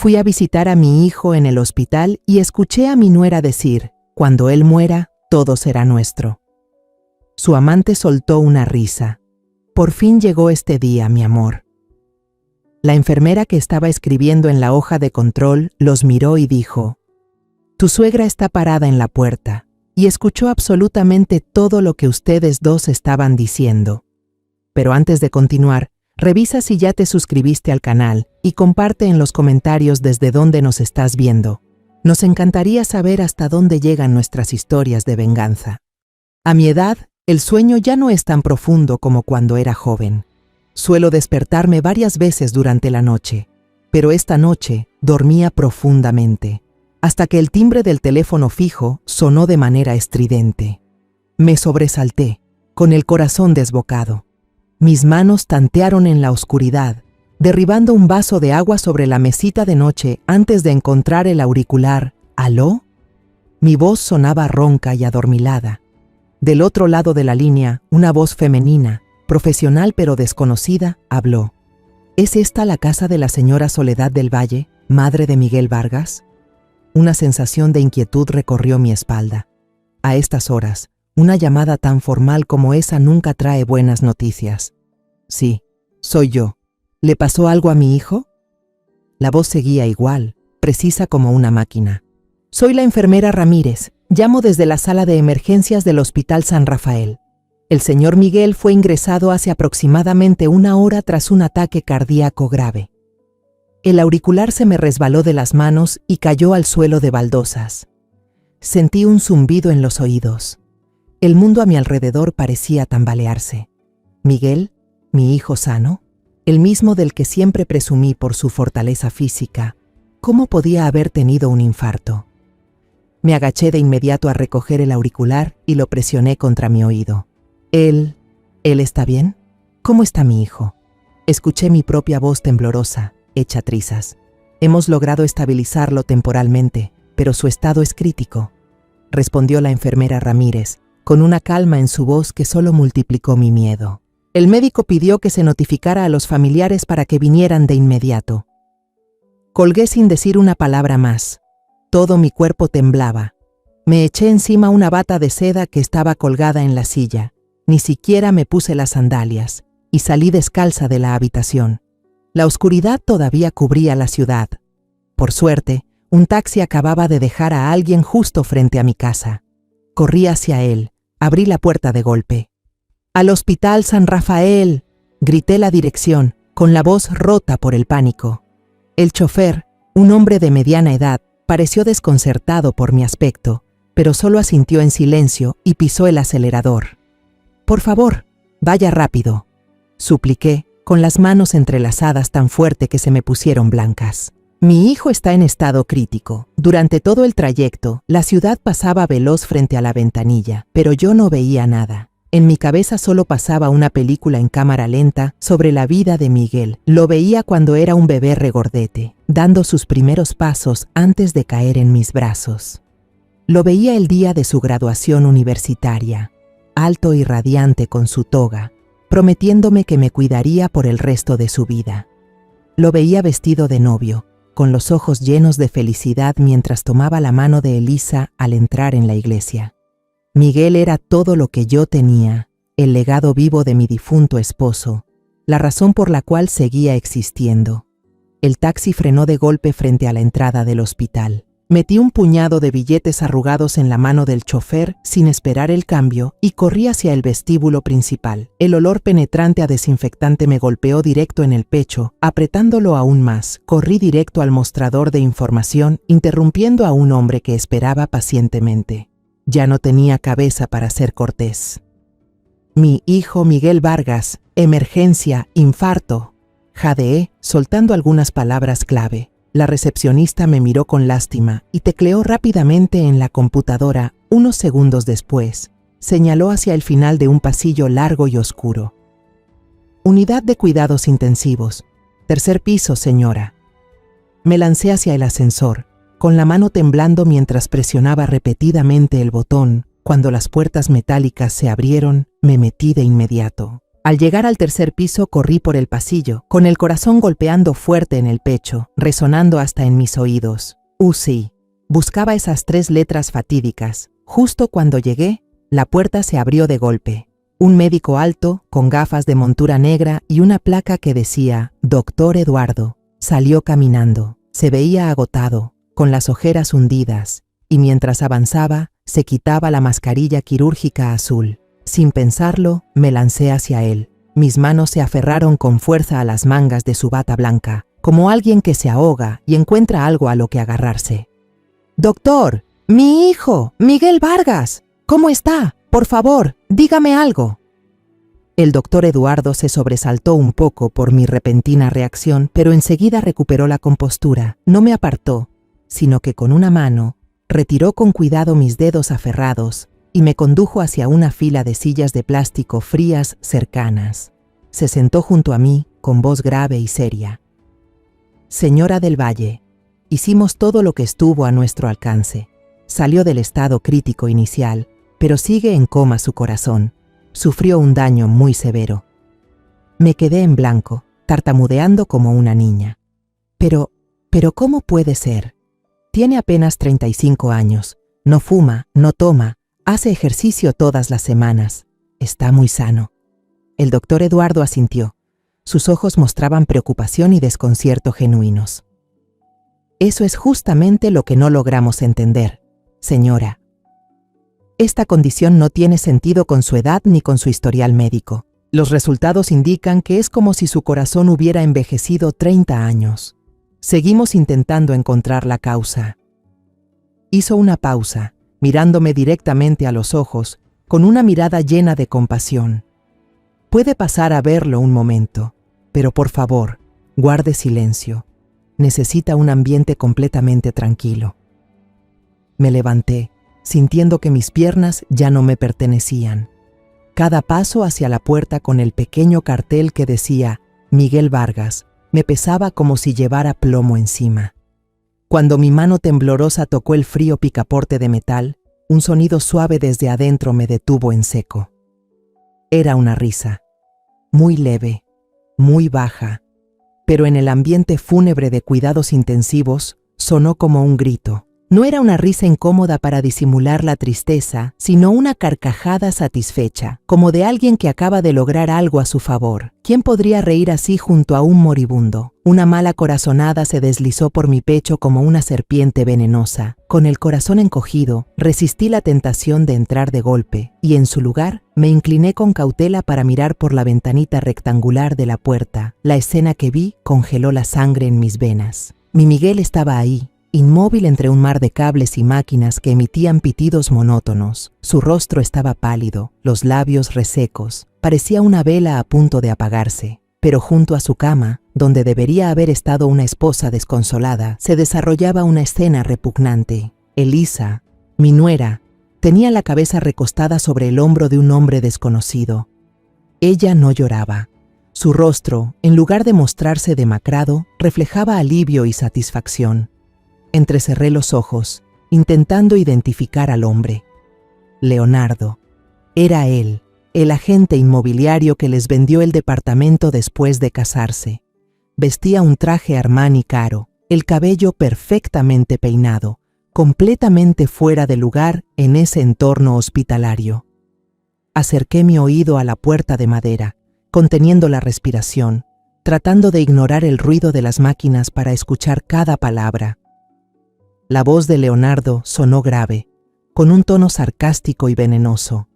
Fui a visitar a mi hijo en el hospital y escuché a mi nuera decir: cuando él muera, todo será nuestro. Su amante soltó una risa. Por fin llegó este día, mi amor. La enfermera que estaba escribiendo en la hoja de control los miró y dijo: tu suegra está parada en la puerta y escuchó absolutamente todo lo que ustedes dos estaban diciendo. Pero antes de continuar, revisa si ya te suscribiste al canal y comparte en los comentarios desde dónde nos estás viendo. Nos encantaría saber hasta dónde llegan nuestras historias de venganza. A mi edad, el sueño ya no es tan profundo como cuando era joven. Suelo despertarme varias veces durante la noche, pero esta noche dormía profundamente, hasta que el timbre del teléfono fijo sonó de manera estridente. Me sobresalté, con el corazón desbocado. Mis manos tantearon en la oscuridad, derribando un vaso de agua sobre la mesita de noche antes de encontrar el auricular. ¿Aló? Mi voz sonaba ronca y adormilada. Del otro lado de la línea, una voz femenina, profesional pero desconocida, habló. ¿Es esta la casa de la señora Soledad del Valle, madre de Miguel Vargas? Una sensación de inquietud recorrió mi espalda. A estas horas, una llamada tan formal como esa nunca trae buenas noticias. Sí, soy yo. ¿Le pasó algo a mi hijo? La voz seguía igual, precisa como una máquina. Soy la enfermera Ramírez. Llamo desde la sala de emergencias del Hospital San Rafael. El señor Miguel fue ingresado hace aproximadamente 1 hora tras un ataque cardíaco grave. El auricular se me resbaló de las manos y cayó al suelo de baldosas. Sentí un zumbido en los oídos. El mundo a mi alrededor parecía tambalearse. Miguel, mi hijo sano, el mismo del que siempre presumí por su fortaleza física, ¿cómo podía haber tenido un infarto? Me agaché de inmediato a recoger el auricular y lo presioné contra mi oído. ¿Él está bien? ¿Cómo está mi hijo? Escuché mi propia voz temblorosa, hecha trizas. Hemos logrado estabilizarlo temporalmente, pero su estado es crítico, respondió la enfermera Ramírez, con una calma en su voz que solo multiplicó mi miedo. El médico pidió que se notificara a los familiares para que vinieran de inmediato. Colgué sin decir una palabra más. Todo mi cuerpo temblaba. Me eché encima una bata de seda que estaba colgada en la silla. Ni siquiera me puse las sandalias y salí descalza de la habitación. La oscuridad todavía cubría la ciudad. Por suerte, un taxi acababa de dejar a alguien justo frente a mi casa. Corrí hacia él, abrí la puerta de golpe. ¡Al Hospital San Rafael!, grité la dirección, con la voz rota por el pánico. El chofer, un hombre de mediana edad, pareció desconcertado por mi aspecto, pero solo asintió en silencio y pisó el acelerador. «Por favor, vaya rápido», supliqué, con las manos entrelazadas tan fuerte que se me pusieron blancas. Mi hijo está en estado crítico. Durante todo el trayecto, la ciudad pasaba veloz frente a la ventanilla, pero yo no veía nada. En mi cabeza solo pasaba una película en cámara lenta sobre la vida de Miguel. Lo veía cuando era un bebé regordete, dando sus primeros pasos antes de caer en mis brazos. Lo veía el día de su graduación universitaria, alto y radiante con su toga, prometiéndome que me cuidaría por el resto de su vida. Lo veía vestido de novio, con los ojos llenos de felicidad mientras tomaba la mano de Elisa al entrar en la iglesia. Miguel era todo lo que yo tenía, el legado vivo de mi difunto esposo, la razón por la cual seguía existiendo. El taxi frenó de golpe frente a la entrada del hospital. Metí un puñado de billetes arrugados en la mano del chofer sin esperar el cambio y corrí hacia el vestíbulo principal. El olor penetrante a desinfectante me golpeó directo en el pecho, apretándolo aún más. Corrí directo al mostrador de información, interrumpiendo a un hombre que esperaba pacientemente. Ya no tenía cabeza para ser cortés. «Mi hijo Miguel Vargas, emergencia, infarto», jadeé, soltando algunas palabras clave. La recepcionista me miró con lástima y tecleó rápidamente en la computadora. Unos segundos después, señaló hacia el final de un pasillo largo y oscuro. «Unidad de cuidados intensivos. 3er piso, señora». Me lancé hacia el ascensor, con la mano temblando mientras presionaba repetidamente el botón. Cuando las puertas metálicas se abrieron, me metí de inmediato. Al llegar al tercer piso corrí por el pasillo, con el corazón golpeando fuerte en el pecho, resonando hasta en mis oídos. Sí, buscaba esas 3 letras fatídicas. Justo cuando llegué, la puerta se abrió de golpe. Un médico alto, con gafas de montura negra y una placa que decía «Doctor Eduardo», salió caminando. Se veía agotado, con las ojeras hundidas, y mientras avanzaba, se quitaba la mascarilla quirúrgica azul. Sin pensarlo, me lancé hacia él. Mis manos se aferraron con fuerza a las mangas de su bata blanca, como alguien que se ahoga y encuentra algo a lo que agarrarse. «Doctor, mi hijo, Miguel Vargas, ¿cómo está? Por favor, dígame algo». El doctor Eduardo se sobresaltó un poco por mi repentina reacción, pero enseguida recuperó la compostura. No me apartó, sino que con una mano retiró con cuidado mis dedos aferrados y me condujo hacia una fila de sillas de plástico frías cercanas. Se sentó junto a mí con voz grave y seria. «Señora del Valle, hicimos todo lo que estuvo a nuestro alcance. Salió del estado crítico inicial, pero sigue en coma su corazón. Sufrió un daño muy severo». Me quedé en blanco, tartamudeando como una niña. Pero ¿cómo puede ser? Tiene apenas 35 años, no fuma, no toma, hace ejercicio todas las semanas. Está muy sano. El doctor Eduardo asintió. Sus ojos mostraban preocupación y desconcierto genuinos. «Eso es justamente lo que no logramos entender, señora. Esta condición no tiene sentido con su edad ni con su historial médico. Los resultados indican que es como si su corazón hubiera envejecido 30 años. Seguimos intentando encontrar la causa». Hizo una pausa, mirándome directamente a los ojos, con una mirada llena de compasión. «Puede pasar a verlo un momento, pero por favor, guarde silencio. Necesita un ambiente completamente tranquilo». Me levanté, sintiendo que mis piernas ya no me pertenecían. Cada paso hacia la puerta con el pequeño cartel que decía «Miguel Vargas» me pesaba como si llevara plomo encima. Cuando mi mano temblorosa tocó el frío picaporte de metal, un sonido suave desde adentro me detuvo en seco. Era una risa, muy leve, muy baja, pero en el ambiente fúnebre de cuidados intensivos sonó como un grito. No era una risa incómoda para disimular la tristeza, sino una carcajada satisfecha, como de alguien que acaba de lograr algo a su favor. ¿Quién podría reír así junto a un moribundo? Una mala corazonada se deslizó por mi pecho como una serpiente venenosa. Con el corazón encogido, resistí la tentación de entrar de golpe, y en su lugar, me incliné con cautela para mirar por la ventanita rectangular de la puerta. La escena que vi congeló la sangre en mis venas. Mi Miguel estaba ahí, inmóvil entre un mar de cables y máquinas que emitían pitidos monótonos. Su rostro estaba pálido, los labios resecos. Parecía una vela a punto de apagarse. Pero junto a su cama, donde debería haber estado una esposa desconsolada, se desarrollaba una escena repugnante. Elisa, mi nuera, tenía la cabeza recostada sobre el hombro de un hombre desconocido. Ella no lloraba. Su rostro, en lugar de mostrarse demacrado, reflejaba alivio y satisfacción. Entrecerré los ojos, intentando identificar al hombre. Leonardo. Era él, el agente inmobiliario que les vendió el departamento después de casarse. Vestía un traje Armani caro, el cabello perfectamente peinado, completamente fuera de lugar en ese entorno hospitalario. Acerqué mi oído a la puerta de madera, conteniendo la respiración, tratando de ignorar el ruido de las máquinas para escuchar cada palabra. La voz de Leonardo sonó grave, con un tono sarcástico y venenoso.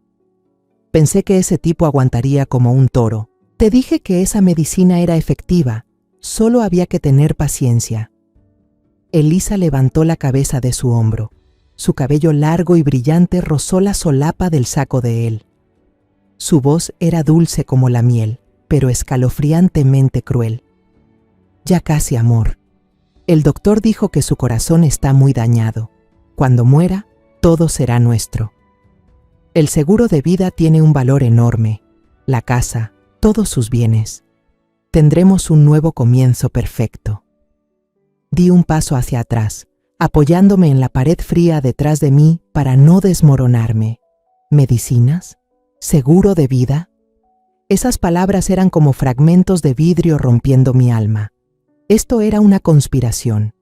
Pensé que ese tipo aguantaría como un toro. Te dije que esa medicina era efectiva, solo había que tener paciencia. Elisa levantó la cabeza de su hombro. Su cabello largo y brillante rozó la solapa del saco de él. Su voz era dulce como la miel, pero escalofriantemente cruel. Ya casi, amor. El doctor dijo que su corazón está muy dañado. Cuando muera, todo será nuestro. El seguro de vida tiene un valor enorme. La casa, todos sus bienes. Tendremos un nuevo comienzo perfecto. Di un paso hacia atrás, apoyándome en la pared fría detrás de mí para no desmoronarme. ¿Medicinas? ¿Seguro de vida? Esas palabras eran como fragmentos de vidrio rompiendo mi alma. Esto era una conspiración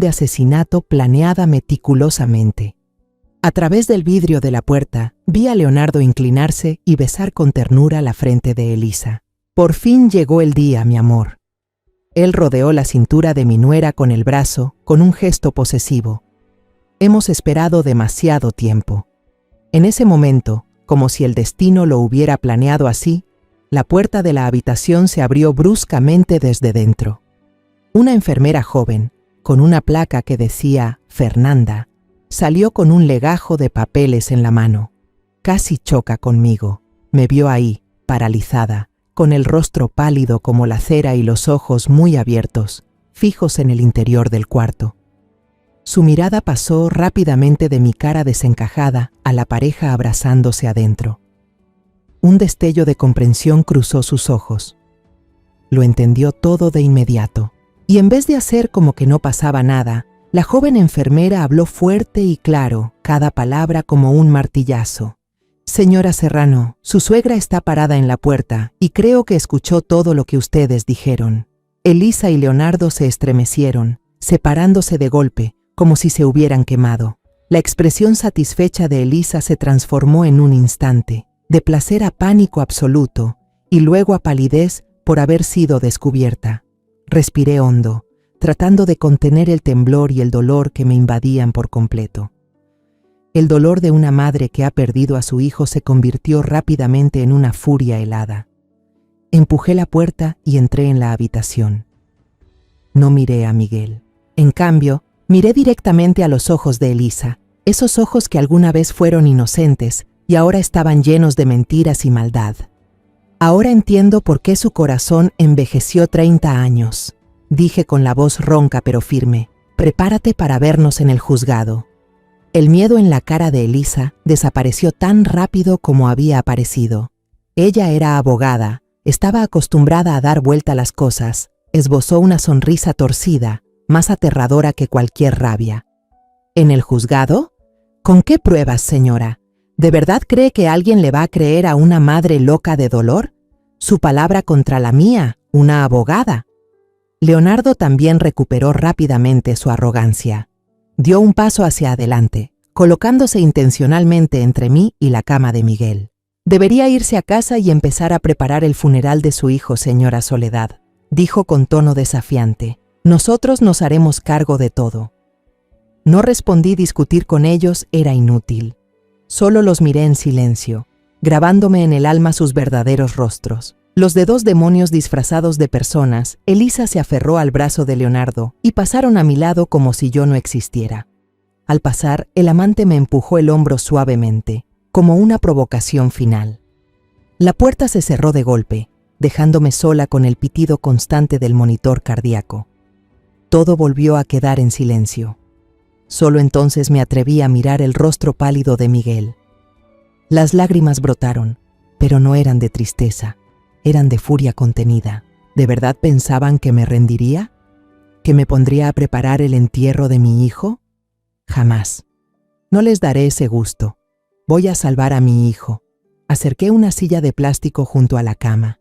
de asesinato planeada meticulosamente. A través del vidrio de la puerta, vi a Leonardo inclinarse y besar con ternura la frente de Elisa. Por fin llegó el día, mi amor. Él rodeó la cintura de mi nuera con el brazo, con un gesto posesivo. Hemos esperado demasiado tiempo. En ese momento, como si el destino lo hubiera planeado así, la puerta de la habitación se abrió bruscamente desde dentro. Una enfermera joven, con una placa que decía Fernanda, salió con un legajo de papeles en la mano. Casi choca conmigo. Me vio ahí, paralizada, con el rostro pálido como la cera y los ojos muy abiertos, fijos en el interior del cuarto. Su mirada pasó rápidamente de mi cara desencajada a la pareja abrazándose adentro. Un destello de comprensión cruzó sus ojos. Lo entendió todo de inmediato, y en vez de hacer como que no pasaba nada, la joven enfermera habló fuerte y claro, cada palabra como un martillazo. Señora Serrano, su suegra está parada en la puerta y creo que escuchó todo lo que ustedes dijeron. Elisa y Leonardo se estremecieron, separándose de golpe, como si se hubieran quemado. La expresión satisfecha de Elisa se transformó en un instante, de placer a pánico absoluto, y luego a palidez por haber sido descubierta. Respiré hondo, tratando de contener el temblor y el dolor que me invadían por completo. El dolor de una madre que ha perdido a su hijo se convirtió rápidamente en una furia helada. Empujé la puerta y entré en la habitación. No miré a Miguel. En cambio, miré directamente a los ojos de Elisa, esos ojos que alguna vez fueron inocentes y ahora estaban llenos de mentiras y maldad. Ahora entiendo por qué su corazón envejeció 30 años. Dije con la voz ronca pero firme, prepárate para vernos en el juzgado. El miedo en la cara de Elisa desapareció tan rápido como había aparecido. Ella era abogada, estaba acostumbrada a dar vuelta a las cosas, esbozó una sonrisa torcida, más aterradora que cualquier rabia. ¿En el juzgado? ¿Con qué pruebas, señora? ¿De verdad cree que alguien le va a creer a una madre loca de dolor? Su palabra contra la mía, una abogada. Leonardo también recuperó rápidamente su arrogancia. Dio un paso hacia adelante, colocándose intencionalmente entre mí y la cama de Miguel. Debería irse a casa y empezar a preparar el funeral de su hijo, señora Soledad, dijo con tono desafiante. Nosotros nos haremos cargo de todo. No respondí. Discutir con ellos era inútil. Solo los miré en silencio, grabándome en el alma sus verdaderos rostros. Los de dos demonios disfrazados de personas, Elisa se aferró al brazo de Leonardo y pasaron a mi lado como si yo no existiera. Al pasar, el amante me empujó el hombro suavemente, como una provocación final. La puerta se cerró de golpe, dejándome sola con el pitido constante del monitor cardíaco. Todo volvió a quedar en silencio. Solo entonces me atreví a mirar el rostro pálido de Miguel. Las lágrimas brotaron, pero no eran de tristeza. Eran de furia contenida. ¿De verdad pensaban que me rendiría? ¿Que me pondría a preparar el entierro de mi hijo? Jamás. No les daré ese gusto. Voy a salvar a mi hijo. Acerqué una silla de plástico junto a la cama.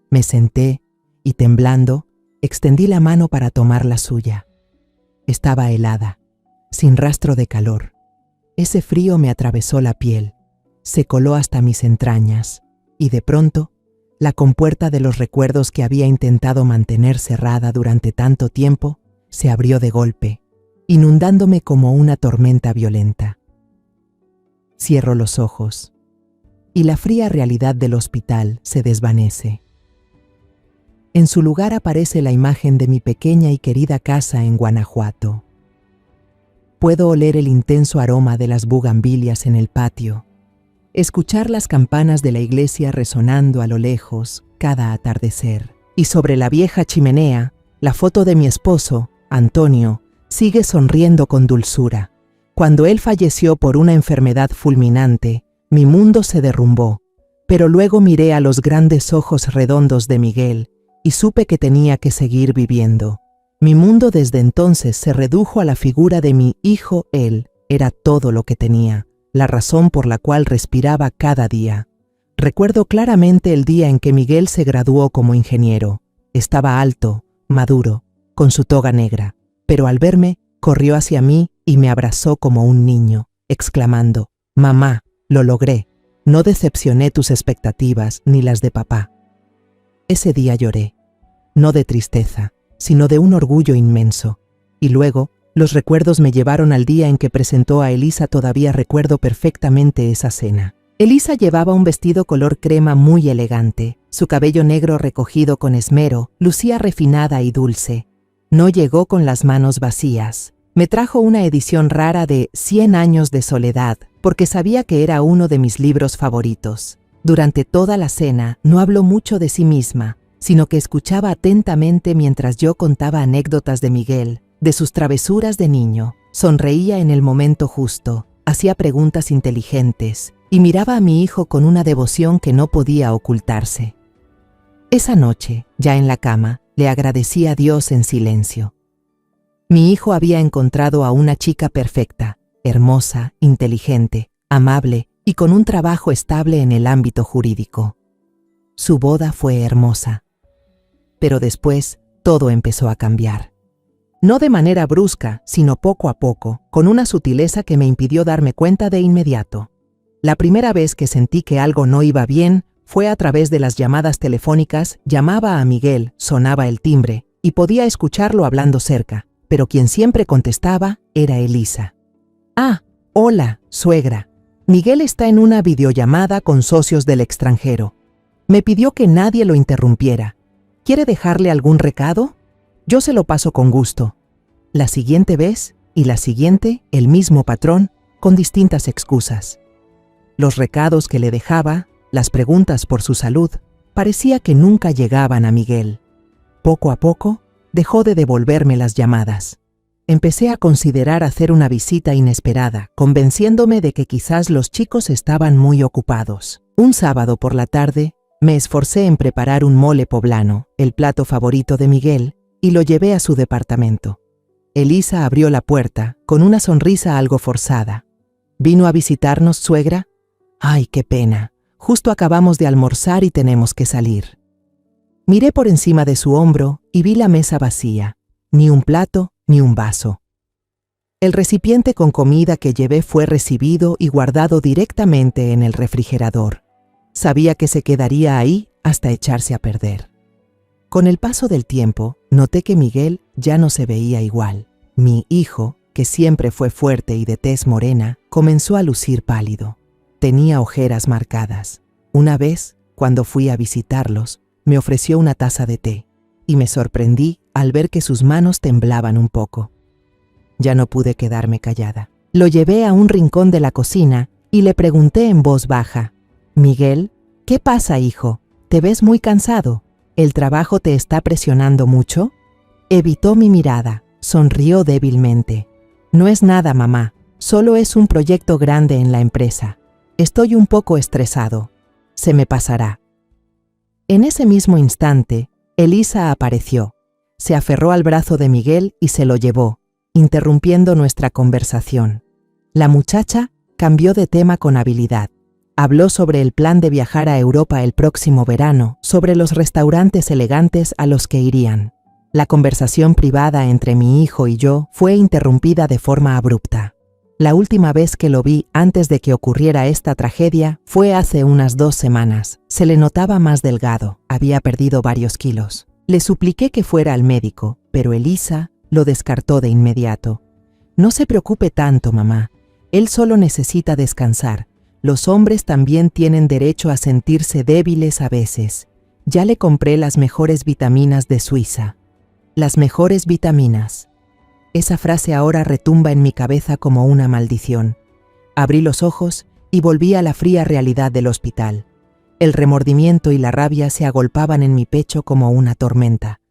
Me senté y, temblando, extendí la mano para tomar la suya. Estaba helada, sin rastro de calor. Ese frío me atravesó la piel, se coló hasta mis entrañas, y de pronto, la compuerta de los recuerdos que había intentado mantener cerrada durante tanto tiempo se abrió de golpe, inundándome como una tormenta violenta. Cierro los ojos, y la fría realidad del hospital se desvanece. En su lugar aparece la imagen de mi pequeña y querida casa en Guanajuato. Puedo oler el intenso aroma de las bugambilias en el patio, escuchar las campanas de la iglesia resonando a lo lejos cada atardecer. Y sobre la vieja chimenea, la foto de mi esposo, Antonio, sigue sonriendo con dulzura. Cuando él falleció por una enfermedad fulminante, mi mundo se derrumbó, pero luego miré a los grandes ojos redondos de Miguel y supe que tenía que seguir viviendo. Mi mundo desde entonces se redujo a la figura de mi hijo. Él era todo lo que tenía, la razón por la cual respiraba cada día. Recuerdo claramente el día en que Miguel se graduó como ingeniero. Estaba alto, maduro, con su toga negra, pero al verme, corrió hacia mí y me abrazó como un niño, exclamando: «Mamá, lo logré. No decepcioné tus expectativas ni las de papá». Ese día lloré, no de tristeza, sino de un orgullo inmenso. Y luego, los recuerdos me llevaron al día en que presentó a Elisa. Todavía recuerdo perfectamente esa cena. Elisa llevaba un vestido color crema muy elegante. Su cabello negro recogido con esmero lucía refinada y dulce. No llegó con las manos vacías. Me trajo una edición rara de 100 años de soledad, porque sabía que era uno de mis libros favoritos. Durante toda la cena no habló mucho de sí misma, sino que escuchaba atentamente mientras yo contaba anécdotas de Miguel, de sus travesuras de niño. Sonreía en el momento justo, hacía preguntas inteligentes y miraba a mi hijo con una devoción que no podía ocultarse. Esa noche, ya en la cama, le agradecí a Dios en silencio. Mi hijo había encontrado a una chica perfecta, hermosa, inteligente, amable y con un trabajo estable en el ámbito jurídico. Su boda fue hermosa. Pero después, todo empezó a cambiar. No de manera brusca, sino poco a poco, con una sutileza que me impidió darme cuenta de inmediato. La primera vez que sentí que algo no iba bien fue a través de las llamadas telefónicas. Llamaba a Miguel, sonaba el timbre y podía escucharlo hablando cerca, pero quien siempre contestaba era Elisa. «Ah, hola, suegra. Miguel está en una videollamada con socios del extranjero. Me pidió que nadie lo interrumpiera. ¿Quiere dejarle algún recado? Yo se lo paso con gusto». La siguiente vez y la siguiente, el mismo patrón, con distintas excusas. Los recados que le dejaba, las preguntas por su salud, parecía que nunca llegaban a Miguel. Poco a poco, dejó de devolverme las llamadas. Empecé a considerar hacer una visita inesperada, convenciéndome de que quizás los chicos estaban muy ocupados. Un sábado por la tarde, me esforcé en preparar un mole poblano, el plato favorito de Miguel, y lo llevé a su departamento. Elisa abrió la puerta, con una sonrisa algo forzada. «¿Vino a visitarnos, suegra? Ay, qué pena. Justo acabamos de almorzar y tenemos que salir». Miré por encima de su hombro y vi la mesa vacía. Ni un plato, ni un vaso. El recipiente con comida que llevé fue recibido y guardado directamente en el refrigerador. Sabía que se quedaría ahí hasta echarse a perder. Con el paso del tiempo, noté que Miguel ya no se veía igual. Mi hijo, que siempre fue fuerte y de tez morena, comenzó a lucir pálido. Tenía ojeras marcadas. Una vez, cuando fui a visitarlos, me ofreció una taza de té, y me sorprendí al ver que sus manos temblaban un poco. Ya no pude quedarme callada. Lo llevé a un rincón de la cocina y le pregunté en voz baja: «Miguel, ¿qué pasa, hijo? ¿Te ves muy cansado? ¿El trabajo te está presionando mucho?». Evitó mi mirada, sonrió débilmente. «No es nada, mamá, solo es un proyecto grande en la empresa. Estoy un poco estresado. Se me pasará». En ese mismo instante, Elisa apareció. Se aferró al brazo de Miguel y se lo llevó, interrumpiendo nuestra conversación. La muchacha cambió de tema con habilidad. Habló sobre el plan de viajar a Europa el próximo verano, sobre los restaurantes elegantes a los que irían. La conversación privada entre mi hijo y yo fue interrumpida de forma abrupta. La última vez que lo vi antes de que ocurriera esta tragedia fue hace unas 2 semanas. Se le notaba más delgado, había perdido varios kilos. Le supliqué que fuera al médico, pero Elisa lo descartó de inmediato. «No se preocupe tanto, mamá. Él solo necesita descansar. Los hombres también tienen derecho a sentirse débiles a veces. Ya le compré las mejores vitaminas de Suiza». Las mejores vitaminas. Esa frase ahora retumba en mi cabeza como una maldición. Abrí los ojos y volví a la fría realidad del hospital. El remordimiento y la rabia se agolpaban en mi pecho como una tormenta.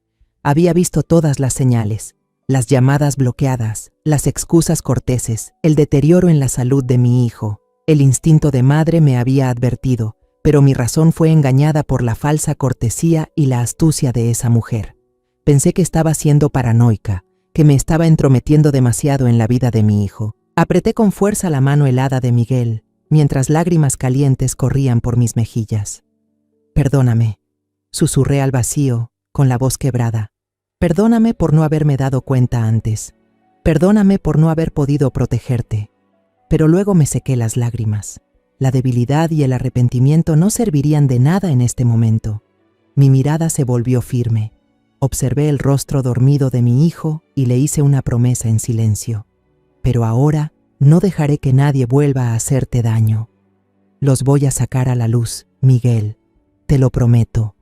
Había visto todas las señales, las llamadas bloqueadas, las excusas corteses, el deterioro en la salud de mi hijo. El instinto de madre me había advertido, pero mi razón fue engañada por la falsa cortesía y la astucia de esa mujer. Pensé que estaba siendo paranoica, que me estaba entrometiendo demasiado en la vida de mi hijo. Apreté con fuerza la mano helada de Miguel. mientras lágrimas calientes corrían por mis mejillas. «Perdóname», susurré al vacío, con la voz quebrada. «Perdóname por no haberme dado cuenta antes. Perdóname por no haber podido protegerte». Pero luego me sequé las lágrimas. La debilidad y el arrepentimiento no servirían de nada en este momento. Mi mirada se volvió firme. Observé el rostro dormido de mi hijo y le hice una promesa en silencio. «Pero ahora no dejaré que nadie vuelva a hacerte daño. Los voy a sacar a la luz, Miguel. Te lo prometo».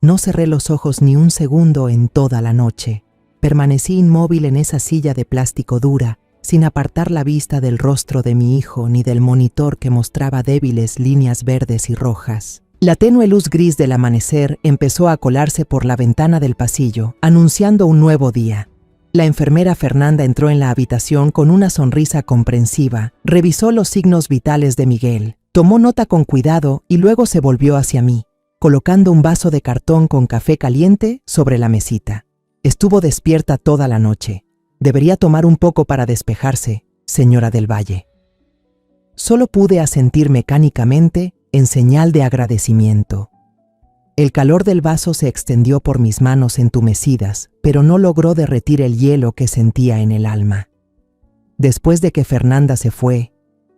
No cerré los ojos ni un segundo en toda la noche. Permanecí inmóvil en esa silla de plástico dura, sin apartar la vista del rostro de mi hijo ni del monitor que mostraba débiles líneas verdes y rojas. La tenue luz gris del amanecer empezó a colarse por la ventana del pasillo, anunciando un nuevo día. La enfermera Fernanda entró en la habitación con una sonrisa comprensiva, revisó los signos vitales de Miguel, tomó nota con cuidado y luego se volvió hacia mí, colocando un vaso de cartón con café caliente sobre la mesita. «Estuvo despierta toda la noche. Debería tomar un poco para despejarse, señora del Valle». Solo pude asentir mecánicamente en señal de agradecimiento. El calor del vaso se extendió por mis manos entumecidas, pero no logró derretir el hielo que sentía en el alma. Después de que Fernanda se fue,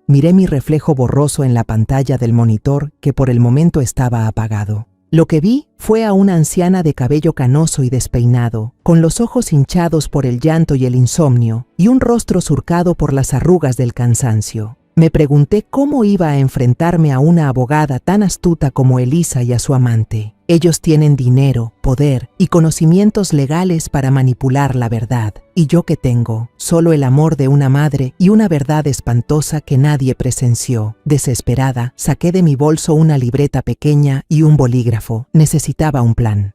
miré mi reflejo borroso en la pantalla del monitor que por el momento estaba apagado. Lo que vi fue a una anciana de cabello canoso y despeinado, con los ojos hinchados por el llanto y el insomnio, y un rostro surcado por las arrugas del cansancio. Me pregunté cómo iba a enfrentarme a una abogada tan astuta como Elisa y a su amante. Ellos tienen dinero, poder y conocimientos legales para manipular la verdad. ¿Y yo qué tengo? Solo el amor de una madre y una verdad espantosa que nadie presenció. Desesperada, saqué de mi bolso una libreta pequeña y un bolígrafo. Necesitaba un plan.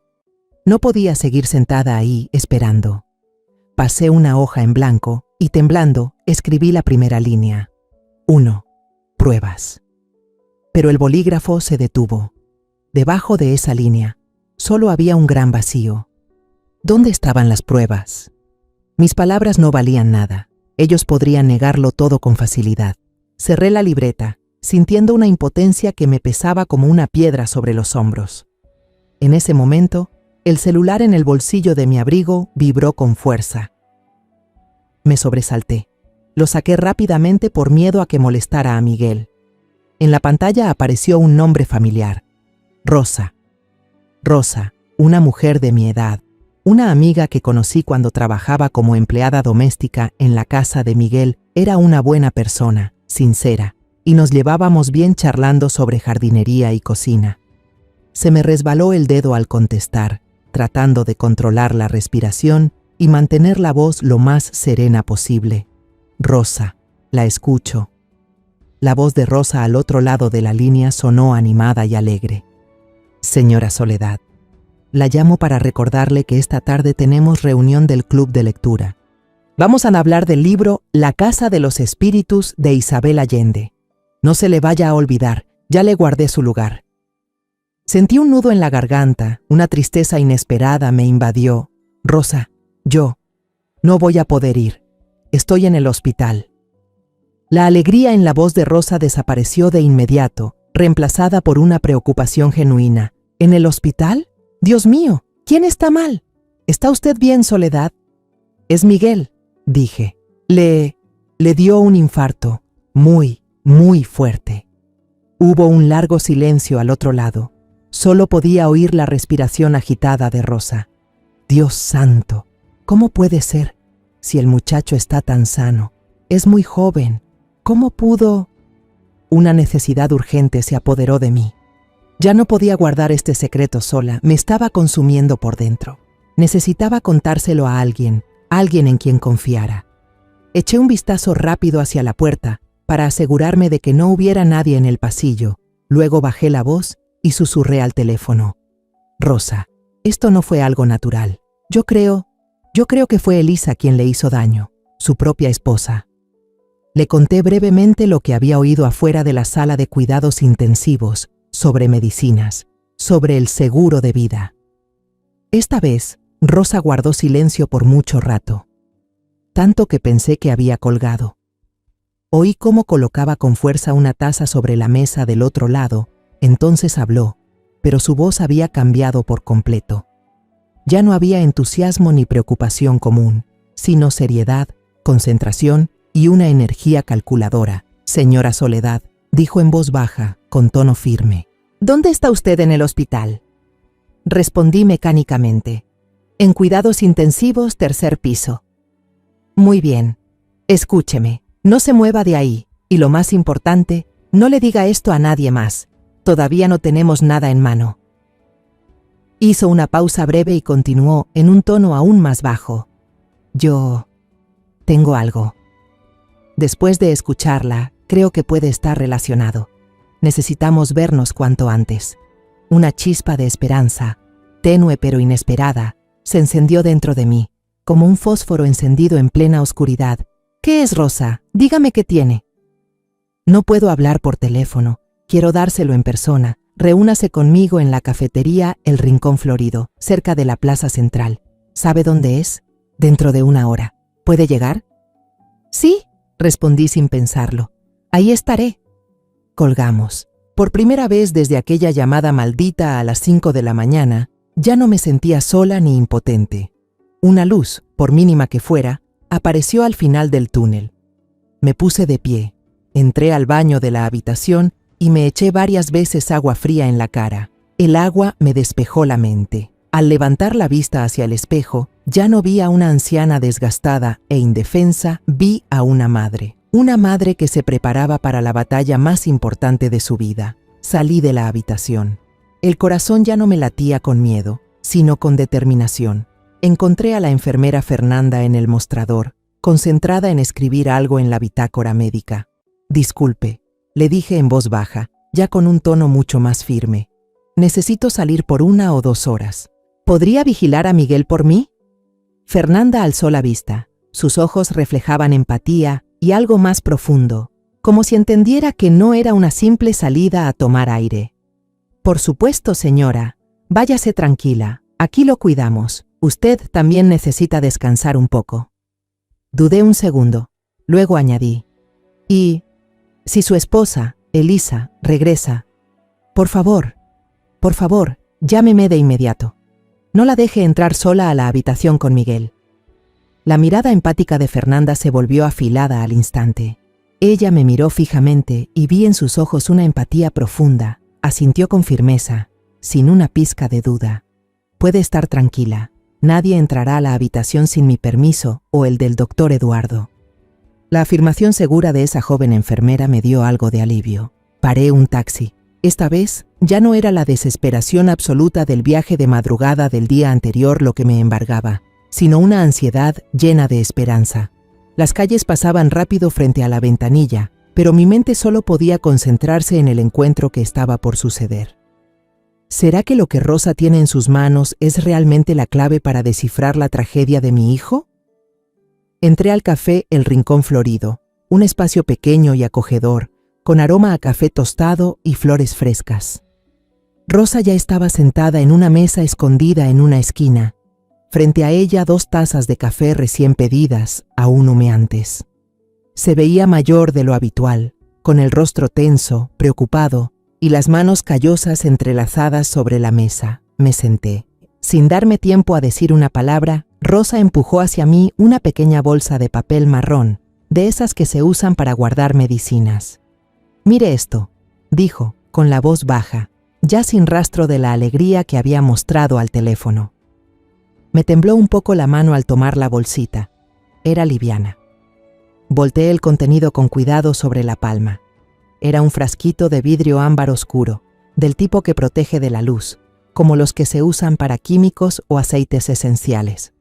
No podía seguir sentada ahí esperando. Pasé una hoja en blanco y, temblando, escribí la primera línea. 1. Pruebas. Pero el bolígrafo se detuvo. Debajo de esa línea, solo había un gran vacío. ¿Dónde estaban las pruebas? Mis palabras no valían nada. Ellos podrían negarlo todo con facilidad. Cerré la libreta, sintiendo una impotencia que me pesaba como una piedra sobre los hombros. En ese momento, el celular en el bolsillo de mi abrigo vibró con fuerza. Me sobresalté. Lo saqué rápidamente por miedo a que molestara a Miguel. En la pantalla apareció un nombre familiar. Rosa. Rosa, una mujer de mi edad, una amiga que conocí cuando trabajaba como empleada doméstica en la casa de Miguel, era una buena persona, sincera, y nos llevábamos bien charlando sobre jardinería y cocina. Se me resbaló el dedo al contestar, tratando de controlar la respiración y mantener la voz lo más serena posible. Rosa, la escucho. La voz de Rosa al otro lado de la línea sonó animada y alegre. Señora Soledad, la llamo para recordarle que esta tarde tenemos reunión del club de lectura. Vamos a hablar del libro La Casa de los Espíritus de Isabel Allende. No se le vaya a olvidar, ya le guardé su lugar. Sentí un nudo en la garganta, una tristeza inesperada me invadió. Rosa, yo no voy a poder ir. Estoy en el hospital. La alegría en la voz de Rosa desapareció de inmediato, reemplazada por una preocupación genuina. ¿En el hospital? Dios mío, ¿quién está mal? ¿Está usted bien, Soledad? Es Miguel, dije. Le dio un infarto, muy, muy fuerte. Hubo un largo silencio al otro lado. Solo podía oír la respiración agitada de Rosa. Dios santo, ¿cómo puede ser? Si el muchacho está tan sano, es muy joven, ¿cómo pudo? Una necesidad urgente se apoderó de mí. Ya no podía guardar este secreto sola, me estaba consumiendo por dentro. Necesitaba contárselo a alguien en quien confiara. Eché un vistazo rápido hacia la puerta para asegurarme de que no hubiera nadie en el pasillo. Luego bajé la voz y susurré al teléfono. Rosa, esto no fue algo natural. Yo creo que fue Elisa quien le hizo daño, su propia esposa. Le conté brevemente lo que había oído afuera de la sala de cuidados intensivos, sobre medicinas, sobre el seguro de vida. Esta vez, Rosa guardó silencio por mucho rato, tanto que pensé que había colgado. Oí cómo colocaba con fuerza una taza sobre la mesa del otro lado, entonces habló, pero su voz había cambiado por completo. Ya no había entusiasmo ni preocupación común, sino seriedad, concentración y una energía calculadora. «Señora Soledad», dijo en voz baja, con tono firme. «¿Dónde está usted en el hospital?». Respondí mecánicamente. «En cuidados intensivos, 3er piso». «Muy bien. Escúcheme, no se mueva de ahí, y lo más importante, no le diga esto a nadie más. Todavía no tenemos nada en mano». Hizo una pausa breve y continuó en un tono aún más bajo. «Yo tengo algo. Después de escucharla, creo que puede estar relacionado. Necesitamos vernos cuanto antes». Una chispa de esperanza, tenue pero inesperada, se encendió dentro de mí, como un fósforo encendido en plena oscuridad. «¿Qué es, Rosa? Dígame qué tiene». «No puedo hablar por teléfono. Quiero dárselo en persona. Reúnase conmigo en la cafetería El Rincón Florido, cerca de la Plaza Central. ¿Sabe dónde es? Dentro de 1 hora. ¿Puede llegar?». «Sí», respondí sin pensarlo. «Ahí estaré». Colgamos. Por primera vez desde aquella llamada maldita a las 5 de la mañana, ya no me sentía sola ni impotente. Una luz, por mínima que fuera, apareció al final del túnel. Me puse de pie, entré al baño de la habitación y me eché varias veces agua fría en la cara. El agua me despejó la mente. Al levantar la vista hacia el espejo, ya no vi a una anciana desgastada e indefensa, vi a una madre que se preparaba para la batalla más importante de su vida. Salí de la habitación. El corazón ya no me latía con miedo, sino con determinación. Encontré a la enfermera Fernanda en el mostrador, concentrada en escribir algo en la bitácora médica. «Disculpe», le dije en voz baja, ya con un tono mucho más firme. «Necesito salir por 1 o 2 horas. ¿Podría vigilar a Miguel por mí?». Fernanda alzó la vista. Sus ojos reflejaban empatía y algo más profundo, como si entendiera que no era una simple salida a tomar aire. «Por supuesto, señora. Váyase tranquila. Aquí lo cuidamos. Usted también necesita descansar un poco». Dudé un segundo. Luego añadí: «Y si su esposa, Elisa, regresa, por favor, llámeme de inmediato. No la deje entrar sola a la habitación con Miguel». La mirada empática de Fernanda se volvió afilada al instante. Ella me miró fijamente y vi en sus ojos una empatía profunda. Asintió con firmeza, sin una pizca de duda. «Puede estar tranquila. Nadie entrará a la habitación sin mi permiso o el del doctor Eduardo». La afirmación segura de esa joven enfermera me dio algo de alivio. Paré un taxi. Esta vez ya no era la desesperación absoluta del viaje de madrugada del día anterior lo que me embargaba, sino una ansiedad llena de esperanza. Las calles pasaban rápido frente a la ventanilla, pero mi mente solo podía concentrarse en el encuentro que estaba por suceder. ¿Será que lo que Rosa tiene en sus manos es realmente la clave para descifrar la tragedia de mi hijo? Entré al café El Rincón Florido, un espacio pequeño y acogedor, con aroma a café tostado y flores frescas. Rosa ya estaba sentada en una mesa escondida en una esquina. Frente a ella 2 tazas de café recién pedidas, aún humeantes. Se veía mayor de lo habitual, con el rostro tenso, preocupado, y las manos callosas entrelazadas sobre la mesa. Me senté. Sin darme tiempo a decir una palabra, Rosa empujó hacia mí una pequeña bolsa de papel marrón, de esas que se usan para guardar medicinas. «Mire esto», dijo, con la voz baja, ya sin rastro de la alegría que había mostrado al teléfono. Me tembló un poco la mano al tomar la bolsita. Era liviana. Volteé el contenido con cuidado sobre la palma. Era un frasquito de vidrio ámbar oscuro, del tipo que protege de la luz, como los que se usan para químicos o aceites esenciales.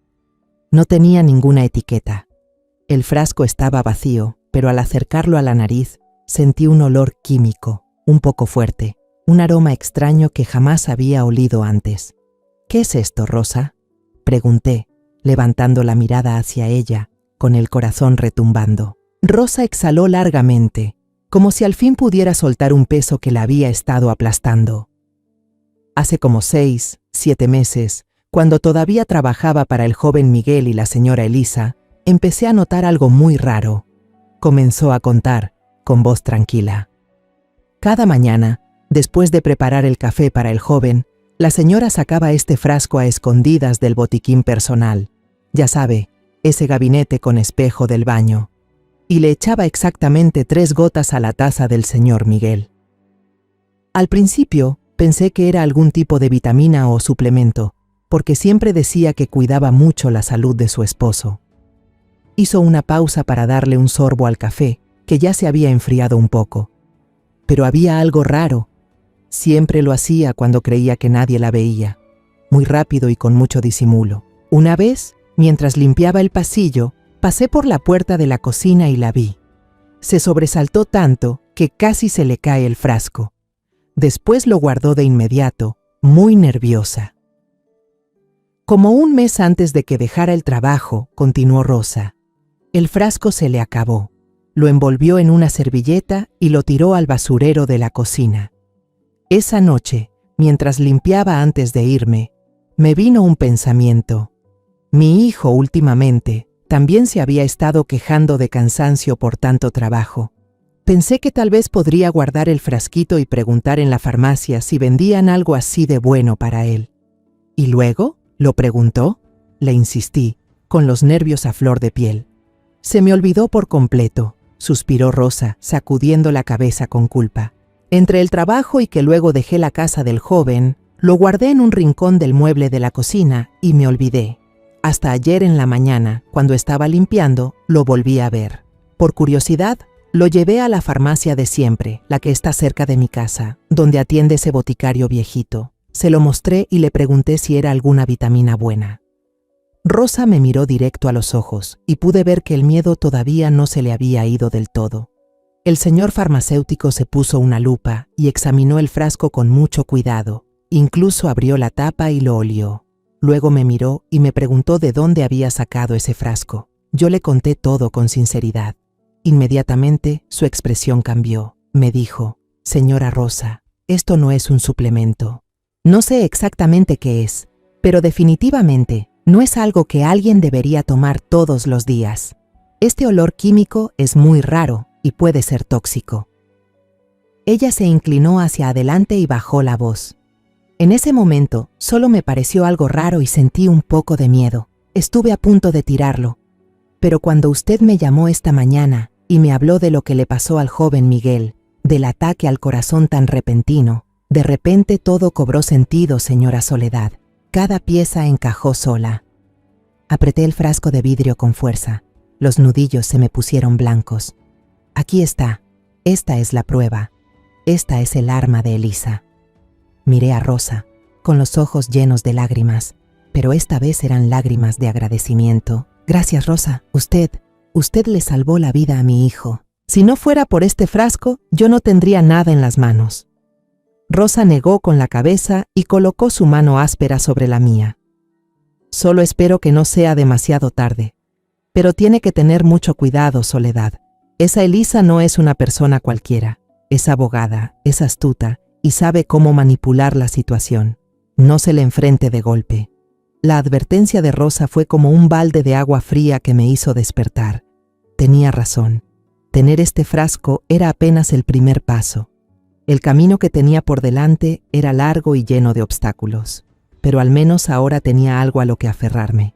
No tenía ninguna etiqueta. El frasco estaba vacío, pero al acercarlo a la nariz, sentí un olor químico, un poco fuerte, un aroma extraño que jamás había olido antes. «¿Qué es esto, Rosa?», pregunté, levantando la mirada hacia ella, con el corazón retumbando. Rosa exhaló largamente, como si al fin pudiera soltar un peso que la había estado aplastando. Hace como 6, 7 meses, cuando todavía trabajaba para el joven Miguel y la señora Elisa, empecé a notar algo muy raro. comenzó a contar, con voz tranquila. Cada mañana, después de preparar el café para el joven, la señora sacaba este frasco a escondidas del botiquín personal, ya sabe, ese gabinete con espejo del baño, y le echaba exactamente 3 gotas a la taza del señor Miguel. Al principio, pensé que era algún tipo de vitamina o suplemento, porque siempre decía que cuidaba mucho la salud de su esposo. Hizo una pausa para darle un sorbo al café, que ya se había enfriado un poco. Pero había algo raro. Siempre lo hacía cuando creía que nadie la veía, muy rápido y con mucho disimulo. Una vez, mientras limpiaba el pasillo, pasé por la puerta de la cocina y la vi. Se sobresaltó tanto que casi se le cae el frasco. Después lo guardó de inmediato, muy nerviosa. Como un mes antes de que dejara el trabajo, continuó Rosa, el frasco se le acabó. Lo envolvió en una servilleta y lo tiró al basurero de la cocina. Esa noche, mientras limpiaba antes de irme, me vino un pensamiento. Mi hijo últimamente también se había estado quejando de cansancio por tanto trabajo. Pensé que tal vez podría guardar el frasquito y preguntar en la farmacia si vendían algo así de bueno para él. ¿Y luego? ¿Lo preguntó? Le insistí, con los nervios a flor de piel. Se me olvidó por completo, suspiró Rosa, sacudiendo la cabeza con culpa. Entre el trabajo y que luego dejé la casa del joven, lo guardé en un rincón del mueble de la cocina y me olvidé. Hasta ayer en la mañana, cuando estaba limpiando, lo volví a ver. Por curiosidad, lo llevé a la farmacia de siempre, la que está cerca de mi casa, donde atiende ese boticario viejito. Se lo mostré y le pregunté si era alguna vitamina buena. Rosa me miró directo a los ojos y pude ver que el miedo todavía no se le había ido del todo. El señor farmacéutico se puso una lupa y examinó el frasco con mucho cuidado. Incluso abrió la tapa y lo olió. Luego me miró y me preguntó de dónde había sacado ese frasco. Yo le conté todo con sinceridad. Inmediatamente su expresión cambió. Me dijo, «Señora Rosa, esto no es un suplemento. No sé exactamente qué es, pero definitivamente no es algo que alguien debería tomar todos los días. Este olor químico es muy raro y puede ser tóxico». Ella se inclinó hacia adelante y bajó la voz. En ese momento solo me pareció algo raro y sentí un poco de miedo. Estuve a punto de tirarlo. Pero cuando usted me llamó esta mañana y me habló de lo que le pasó al joven Miguel, del ataque al corazón tan repentino, de repente todo cobró sentido, señora Soledad. Cada pieza encajó sola. Apreté el frasco de vidrio con fuerza. Los nudillos se me pusieron blancos. Aquí está. Esta es la prueba. Esta es el arma de Elisa. Miré a Rosa, con los ojos llenos de lágrimas, pero esta vez eran lágrimas de agradecimiento. Gracias, Rosa. Usted le salvó la vida a mi hijo. Si no fuera por este frasco, yo no tendría nada en las manos. Rosa negó con la cabeza y colocó su mano áspera sobre la mía. Solo espero que no sea demasiado tarde. Pero tiene que tener mucho cuidado, Soledad. Esa Elisa no es una persona cualquiera. Es abogada, es astuta y sabe cómo manipular la situación. No se le enfrente de golpe. La advertencia de Rosa fue como un balde de agua fría que me hizo despertar. Tenía razón. Tener este frasco era apenas el primer paso. El camino que tenía por delante era largo y lleno de obstáculos, pero al menos ahora tenía algo a lo que aferrarme.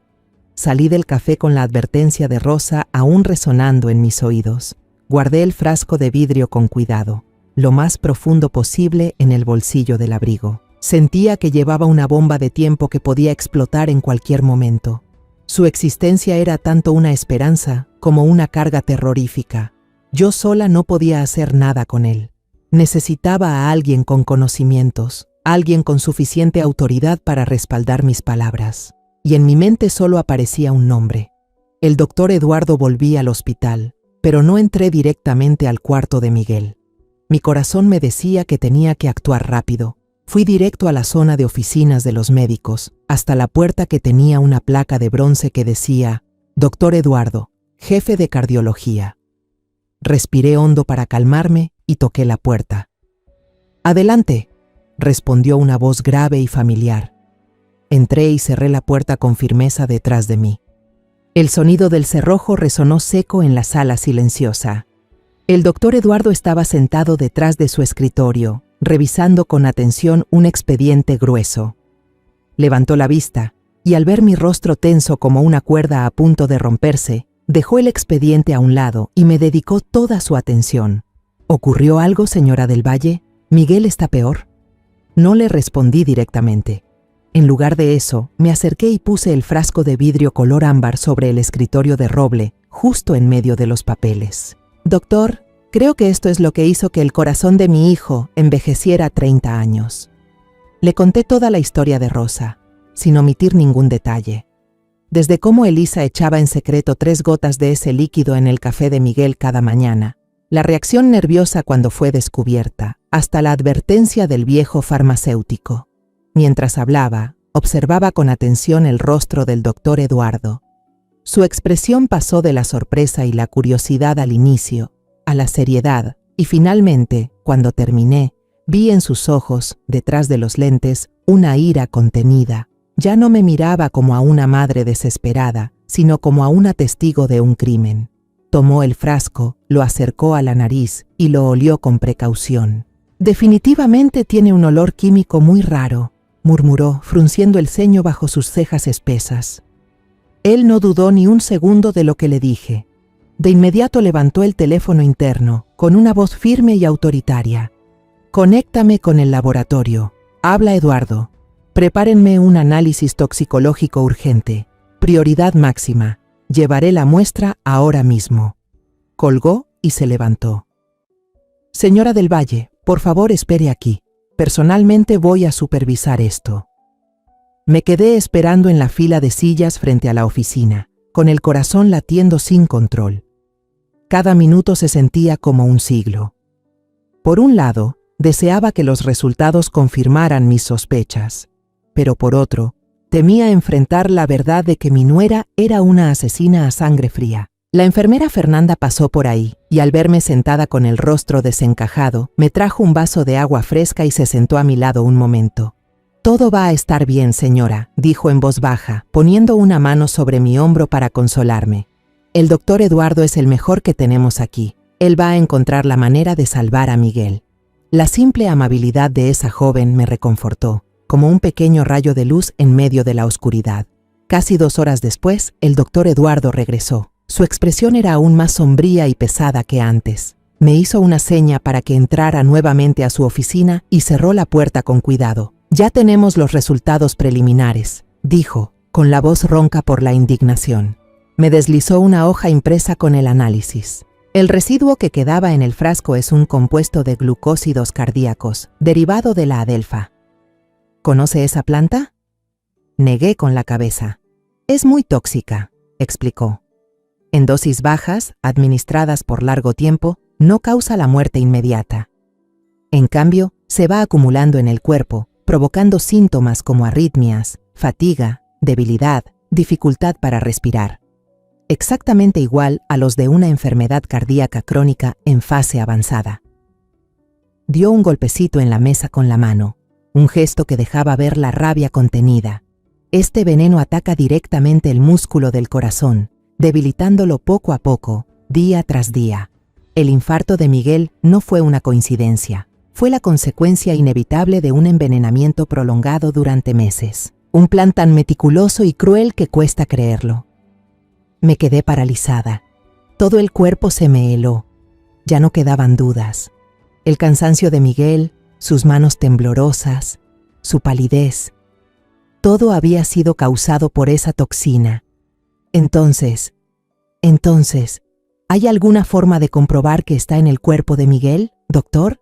Salí del café con la advertencia de Rosa aún resonando en mis oídos. Guardé el frasco de vidrio con cuidado, lo más profundo posible en el bolsillo del abrigo. Sentía que llevaba una bomba de tiempo que podía explotar en cualquier momento. Su existencia era tanto una esperanza como una carga terrorífica. Yo sola no podía hacer nada con él. Necesitaba a alguien con conocimientos, alguien con suficiente autoridad para respaldar mis palabras. Y en mi mente solo aparecía un nombre. El doctor Eduardo. Volví al hospital, pero no entré directamente al cuarto de Miguel. Mi corazón me decía que tenía que actuar rápido. Fui directo a la zona de oficinas de los médicos, hasta la puerta que tenía una placa de bronce que decía, Doctor Eduardo, jefe de cardiología. Respiré hondo para calmarme y toqué la puerta. «Adelante», respondió una voz grave y familiar. Entré y cerré la puerta con firmeza detrás de mí. El sonido del cerrojo resonó seco en la sala silenciosa. El doctor Eduardo estaba sentado detrás de su escritorio, revisando con atención un expediente grueso. Levantó la vista, y al ver mi rostro tenso como una cuerda a punto de romperse, dejó el expediente a un lado y me dedicó toda su atención. ¿Ocurrió algo, señora del Valle? ¿Miguel está peor? No le respondí directamente. En lugar de eso, me acerqué y puse el frasco de vidrio color ámbar sobre el escritorio de roble, justo en medio de los papeles. Doctor, creo que esto es lo que hizo que el corazón de mi hijo envejeciera 30 años. Le conté toda la historia de Rosa, sin omitir ningún detalle. Desde cómo Elisa echaba en secreto 3 gotas de ese líquido en el café de Miguel cada mañana, la reacción nerviosa cuando fue descubierta, hasta la advertencia del viejo farmacéutico. Mientras hablaba, observaba con atención el rostro del doctor Eduardo. Su expresión pasó de la sorpresa y la curiosidad al inicio, a la seriedad, y finalmente, cuando terminé, vi en sus ojos, detrás de los lentes, una ira contenida. Ya no me miraba como a una madre desesperada, sino como a una testigo de un crimen. Tomó el frasco, lo acercó a la nariz y lo olió con precaución. Definitivamente tiene un olor químico muy raro, murmuró, frunciendo el ceño bajo sus cejas espesas. Él no dudó ni un segundo de lo que le dije. De inmediato levantó el teléfono interno, con una voz firme y autoritaria. «Conéctame con el laboratorio. Habla Eduardo. Prepárenme un análisis toxicológico urgente. Prioridad máxima. Llevaré la muestra ahora mismo». Colgó y se levantó. «Señora del Valle, por favor espere aquí. Personalmente voy a supervisar esto». Me quedé esperando en la fila de sillas frente a la oficina, con el corazón latiendo sin control. Cada minuto se sentía como un siglo. Por un lado, deseaba que los resultados confirmaran mis sospechas, pero por otro, temía enfrentar la verdad de que mi nuera era una asesina a sangre fría. La enfermera Fernanda pasó por ahí, y al verme sentada con el rostro desencajado, me trajo un vaso de agua fresca y se sentó a mi lado un momento. «Todo va a estar bien, señora», dijo en voz baja, poniendo una mano sobre mi hombro para consolarme. «El doctor Eduardo es el mejor que tenemos aquí. Él va a encontrar la manera de salvar a Miguel». La simple amabilidad de esa joven me reconfortó, como un pequeño rayo de luz en medio de la oscuridad. Casi 2 horas después, el doctor Eduardo regresó. Su expresión era aún más sombría y pesada que antes. Me hizo una seña para que entrara nuevamente a su oficina y cerró la puerta con cuidado. «Ya tenemos los resultados preliminares», dijo, con la voz ronca por la indignación. Me deslizó una hoja impresa con el análisis. El residuo que quedaba en el frasco es un compuesto de glucósidos cardíacos, derivado de la adelfa. ¿Conoce esa planta? Negué con la cabeza. «Es muy tóxica», explicó. «En dosis bajas, administradas por largo tiempo, no causa la muerte inmediata. En cambio, se va acumulando en el cuerpo, provocando síntomas como arritmias, fatiga, debilidad, dificultad para respirar. Exactamente igual a los de una enfermedad cardíaca crónica en fase avanzada». Dio un golpecito en la mesa con la mano, un gesto que dejaba ver la rabia contenida. Este veneno ataca directamente el músculo del corazón, debilitándolo poco a poco, día tras día. El infarto de Miguel no fue una coincidencia, fue la consecuencia inevitable de un envenenamiento prolongado durante meses. Un plan tan meticuloso y cruel que cuesta creerlo. Me quedé paralizada. Todo el cuerpo se me heló. Ya no quedaban dudas. El cansancio de Miguel, sus manos temblorosas, su palidez. Todo había sido causado por esa toxina. Entonces, ¿hay alguna forma de comprobar que está en el cuerpo de Miguel, doctor?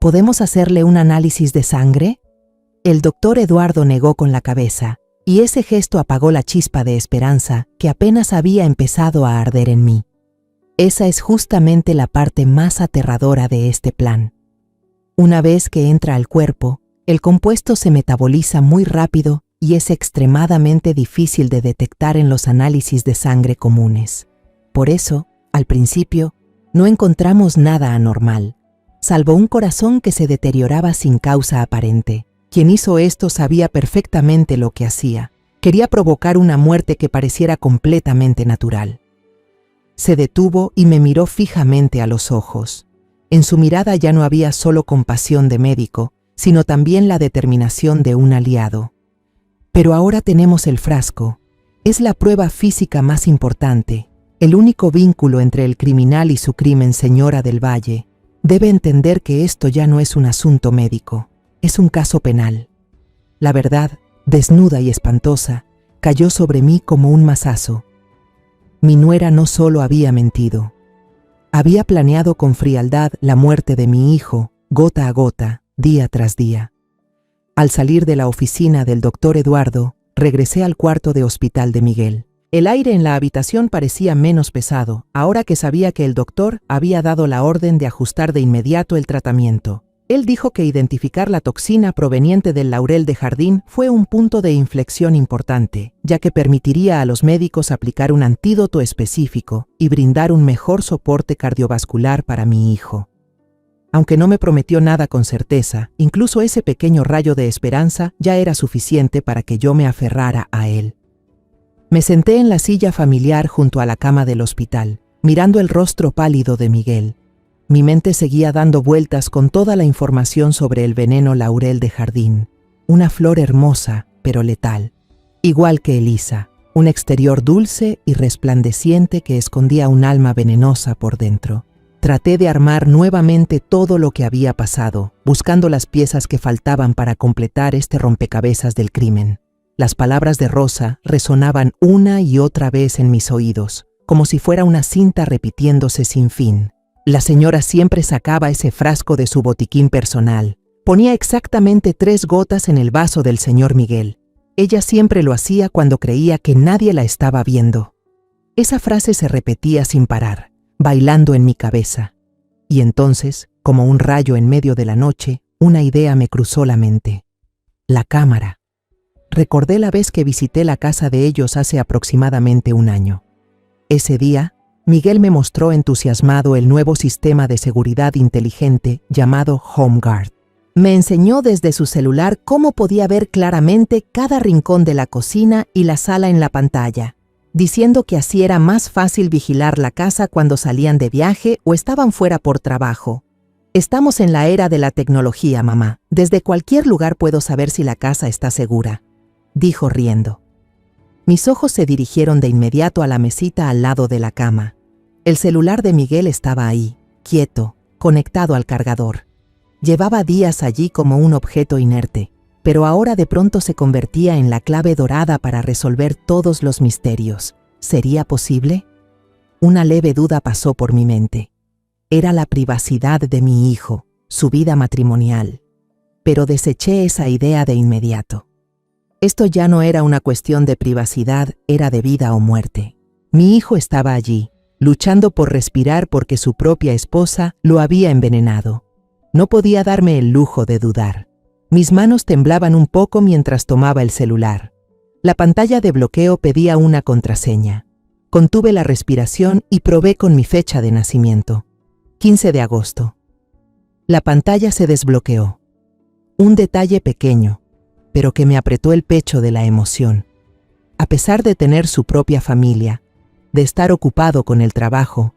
¿Podemos hacerle un análisis de sangre? El doctor Eduardo negó con la cabeza, y ese gesto apagó la chispa de esperanza que apenas había empezado a arder en mí. Esa es justamente la parte más aterradora de este plan. Una vez que entra al cuerpo, el compuesto se metaboliza muy rápido y es extremadamente difícil de detectar en los análisis de sangre comunes. Por eso, al principio, no encontramos nada anormal, salvo un corazón que se deterioraba sin causa aparente. Quien hizo esto sabía perfectamente lo que hacía. Quería provocar una muerte que pareciera completamente natural. Se detuvo y me miró fijamente a los ojos. En su mirada ya no había solo compasión de médico, sino también la determinación de un aliado. Pero ahora tenemos el frasco. Es la prueba física más importante, el único vínculo entre el criminal y su crimen, señora del Valle. Debe entender que esto ya no es un asunto médico, es un caso penal. La verdad, desnuda y espantosa, cayó sobre mí como un mazazo. Mi nuera no solo había mentido. Había planeado con frialdad la muerte de mi hijo, gota a gota, día tras día. Al salir de la oficina del doctor Eduardo, regresé al cuarto de hospital de Miguel. El aire en la habitación parecía menos pesado, ahora que sabía que el doctor había dado la orden de ajustar de inmediato el tratamiento. Él dijo que identificar la toxina proveniente del laurel de jardín fue un punto de inflexión importante, ya que permitiría a los médicos aplicar un antídoto específico y brindar un mejor soporte cardiovascular para mi hijo. Aunque no me prometió nada con certeza, incluso ese pequeño rayo de esperanza ya era suficiente para que yo me aferrara a él. Me senté en la silla familiar junto a la cama del hospital, mirando el rostro pálido de Miguel. Mi mente seguía dando vueltas con toda la información sobre el veneno laurel de jardín, una flor hermosa, pero letal. Igual que Elisa, un exterior dulce y resplandeciente que escondía un alma venenosa por dentro. Traté de armar nuevamente todo lo que había pasado, buscando las piezas que faltaban para completar este rompecabezas del crimen. Las palabras de Rosa resonaban una y otra vez en mis oídos, como si fuera una cinta repitiéndose sin fin. La señora siempre sacaba ese frasco de su botiquín personal. Ponía exactamente 3 gotas en el vaso del señor Miguel. Ella siempre lo hacía cuando creía que nadie la estaba viendo. Esa frase se repetía sin parar, bailando en mi cabeza. Y entonces, como un rayo en medio de la noche, una idea me cruzó la mente. La cámara. Recordé la vez que visité la casa de ellos hace aproximadamente un año. Ese día, Miguel me mostró entusiasmado el nuevo sistema de seguridad inteligente llamado HomeGuard. Me enseñó desde su celular cómo podía ver claramente cada rincón de la cocina y la sala en la pantalla, diciendo que así era más fácil vigilar la casa cuando salían de viaje o estaban fuera por trabajo. Estamos en la era de la tecnología, mamá. Desde cualquier lugar puedo saber si la casa está segura, dijo riendo. Mis ojos se dirigieron de inmediato a la mesita al lado de la cama. El celular de Miguel estaba ahí, quieto, conectado al cargador. Llevaba días allí como un objeto inerte, pero ahora de pronto se convertía en la clave dorada para resolver todos los misterios. ¿Sería posible? Una leve duda pasó por mi mente. Era la privacidad de mi hijo, su vida matrimonial. Pero deseché esa idea de inmediato. Esto ya no era una cuestión de privacidad, era de vida o muerte. Mi hijo estaba allí, luchando por respirar porque su propia esposa lo había envenenado. No podía darme el lujo de dudar. Mis manos temblaban un poco mientras tomaba el celular. La pantalla de bloqueo pedía una contraseña. Contuve la respiración y probé con mi fecha de nacimiento. 15 de agosto. La pantalla se desbloqueó. Un detalle pequeño, pero que me apretó el pecho de la emoción. A pesar de tener su propia familia, de estar ocupado con el trabajo,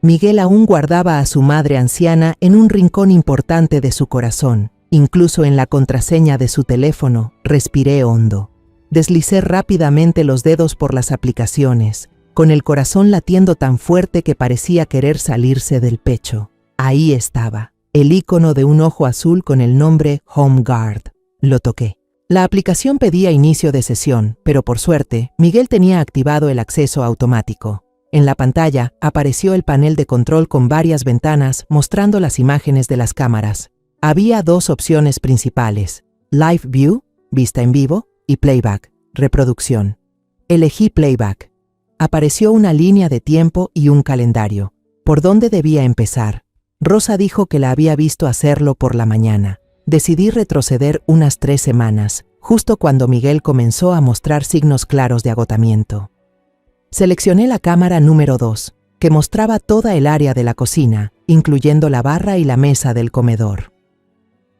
Miguel aún guardaba a su madre anciana en un rincón importante de su corazón. Incluso en la contraseña de su teléfono, respiré hondo. Deslicé rápidamente los dedos por las aplicaciones, con el corazón latiendo tan fuerte que parecía querer salirse del pecho. Ahí estaba, el icono de un ojo azul con el nombre HomeGuard. Lo toqué. La aplicación pedía inicio de sesión, pero por suerte, Miguel tenía activado el acceso automático. En la pantalla apareció el panel de control con varias ventanas mostrando las imágenes de las cámaras. Había 2 opciones principales: Live View, vista en vivo, y Playback, reproducción. Elegí Playback. Apareció una línea de tiempo y un calendario. ¿Por dónde debía empezar? Rosa dijo que la había visto hacerlo por la mañana. Decidí retroceder unas 3 semanas, justo cuando Miguel comenzó a mostrar signos claros de agotamiento. Seleccioné la cámara número 2, que mostraba toda el área de la cocina, incluyendo la barra y la mesa del comedor.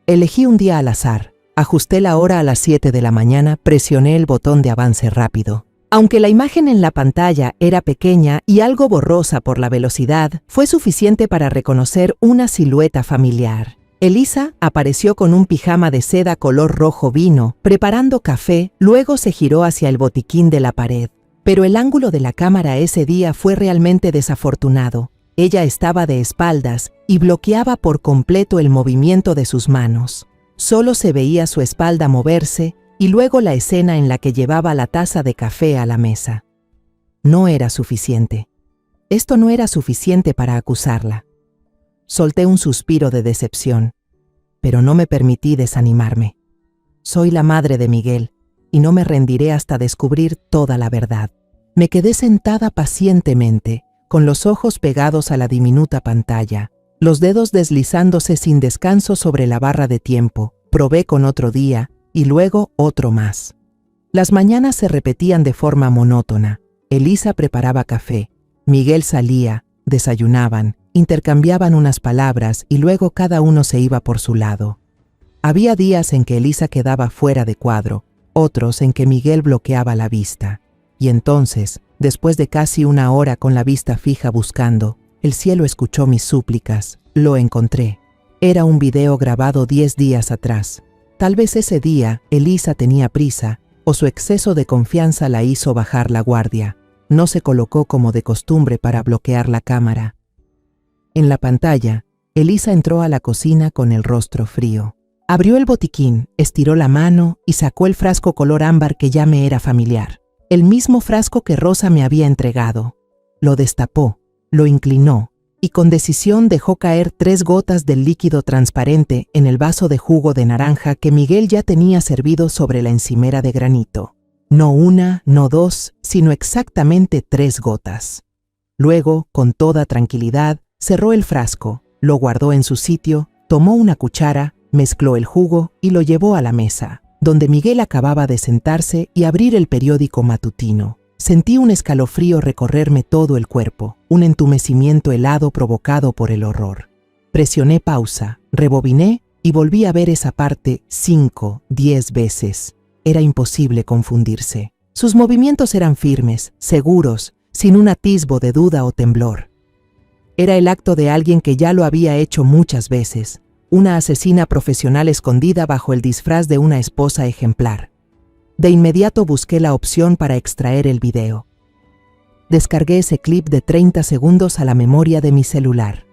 Elegí un día al azar, Ajusté la hora a las 7 de la mañana, presioné el botón de avance rápido. Aunque la imagen en la pantalla era pequeña y algo borrosa por la velocidad, fue suficiente para reconocer una silueta familiar. Elisa apareció con un pijama de seda color rojo vino, preparando café, luego se giró hacia el botiquín de la pared. Pero el ángulo de la cámara ese día fue realmente desafortunado. Ella estaba de espaldas y bloqueaba por completo el movimiento de sus manos. Solo se veía su espalda moverse y luego la escena en la que llevaba la taza de café a la mesa. No era suficiente. Esto no era suficiente para acusarla. Solté un suspiro de decepción, pero no me permití desanimarme. Soy la madre de Miguel y no me rendiré hasta descubrir toda la verdad. Me quedé sentada pacientemente, con los ojos pegados a la diminuta pantalla, los dedos deslizándose sin descanso sobre la barra de tiempo. Probé con otro día y luego otro más. Las mañanas se repetían de forma monótona. Elisa preparaba café, Miguel salía, desayunaban, intercambiaban unas palabras y luego cada uno se iba por su lado. Había días en que Elisa quedaba fuera de cuadro, otros en que Miguel bloqueaba la vista. Y entonces, después de casi una hora con la vista fija buscando, el cielo escuchó mis súplicas. Lo encontré. Era un video grabado 10 días atrás. Tal vez ese día Elisa tenía prisa o su exceso de confianza la hizo bajar la guardia. No se colocó como de costumbre para bloquear la cámara. En la pantalla, Elisa entró a la cocina con el rostro frío. Abrió el botiquín, estiró la mano y sacó el frasco color ámbar que ya me era familiar. El mismo frasco que Rosa me había entregado. Lo destapó, lo inclinó y con decisión dejó caer 3 gotas del líquido transparente en el vaso de jugo de naranja que Miguel ya tenía servido sobre la encimera de granito. No una, no 2, sino exactamente 3 gotas. Luego, con toda tranquilidad, cerró el frasco, lo guardó en su sitio, tomó una cuchara, mezcló el jugo y lo llevó a la mesa, donde Miguel acababa de sentarse y abrir el periódico matutino. Sentí un escalofrío recorrerme todo el cuerpo, un entumecimiento helado provocado por el horror. Presioné pausa, rebobiné y volví a ver esa parte 5, 10 veces. Era imposible confundirse. Sus movimientos eran firmes, seguros, sin un atisbo de duda o temblor. Era el acto de alguien que ya lo había hecho muchas veces, una asesina profesional escondida bajo el disfraz de una esposa ejemplar. De inmediato busqué la opción para extraer el video. Descargué ese clip de 30 segundos a la memoria de mi celular.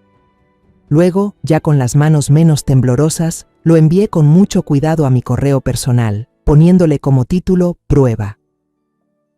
Luego, ya con las manos menos temblorosas, lo envié con mucho cuidado a mi correo personal, poniéndole como título Prueba.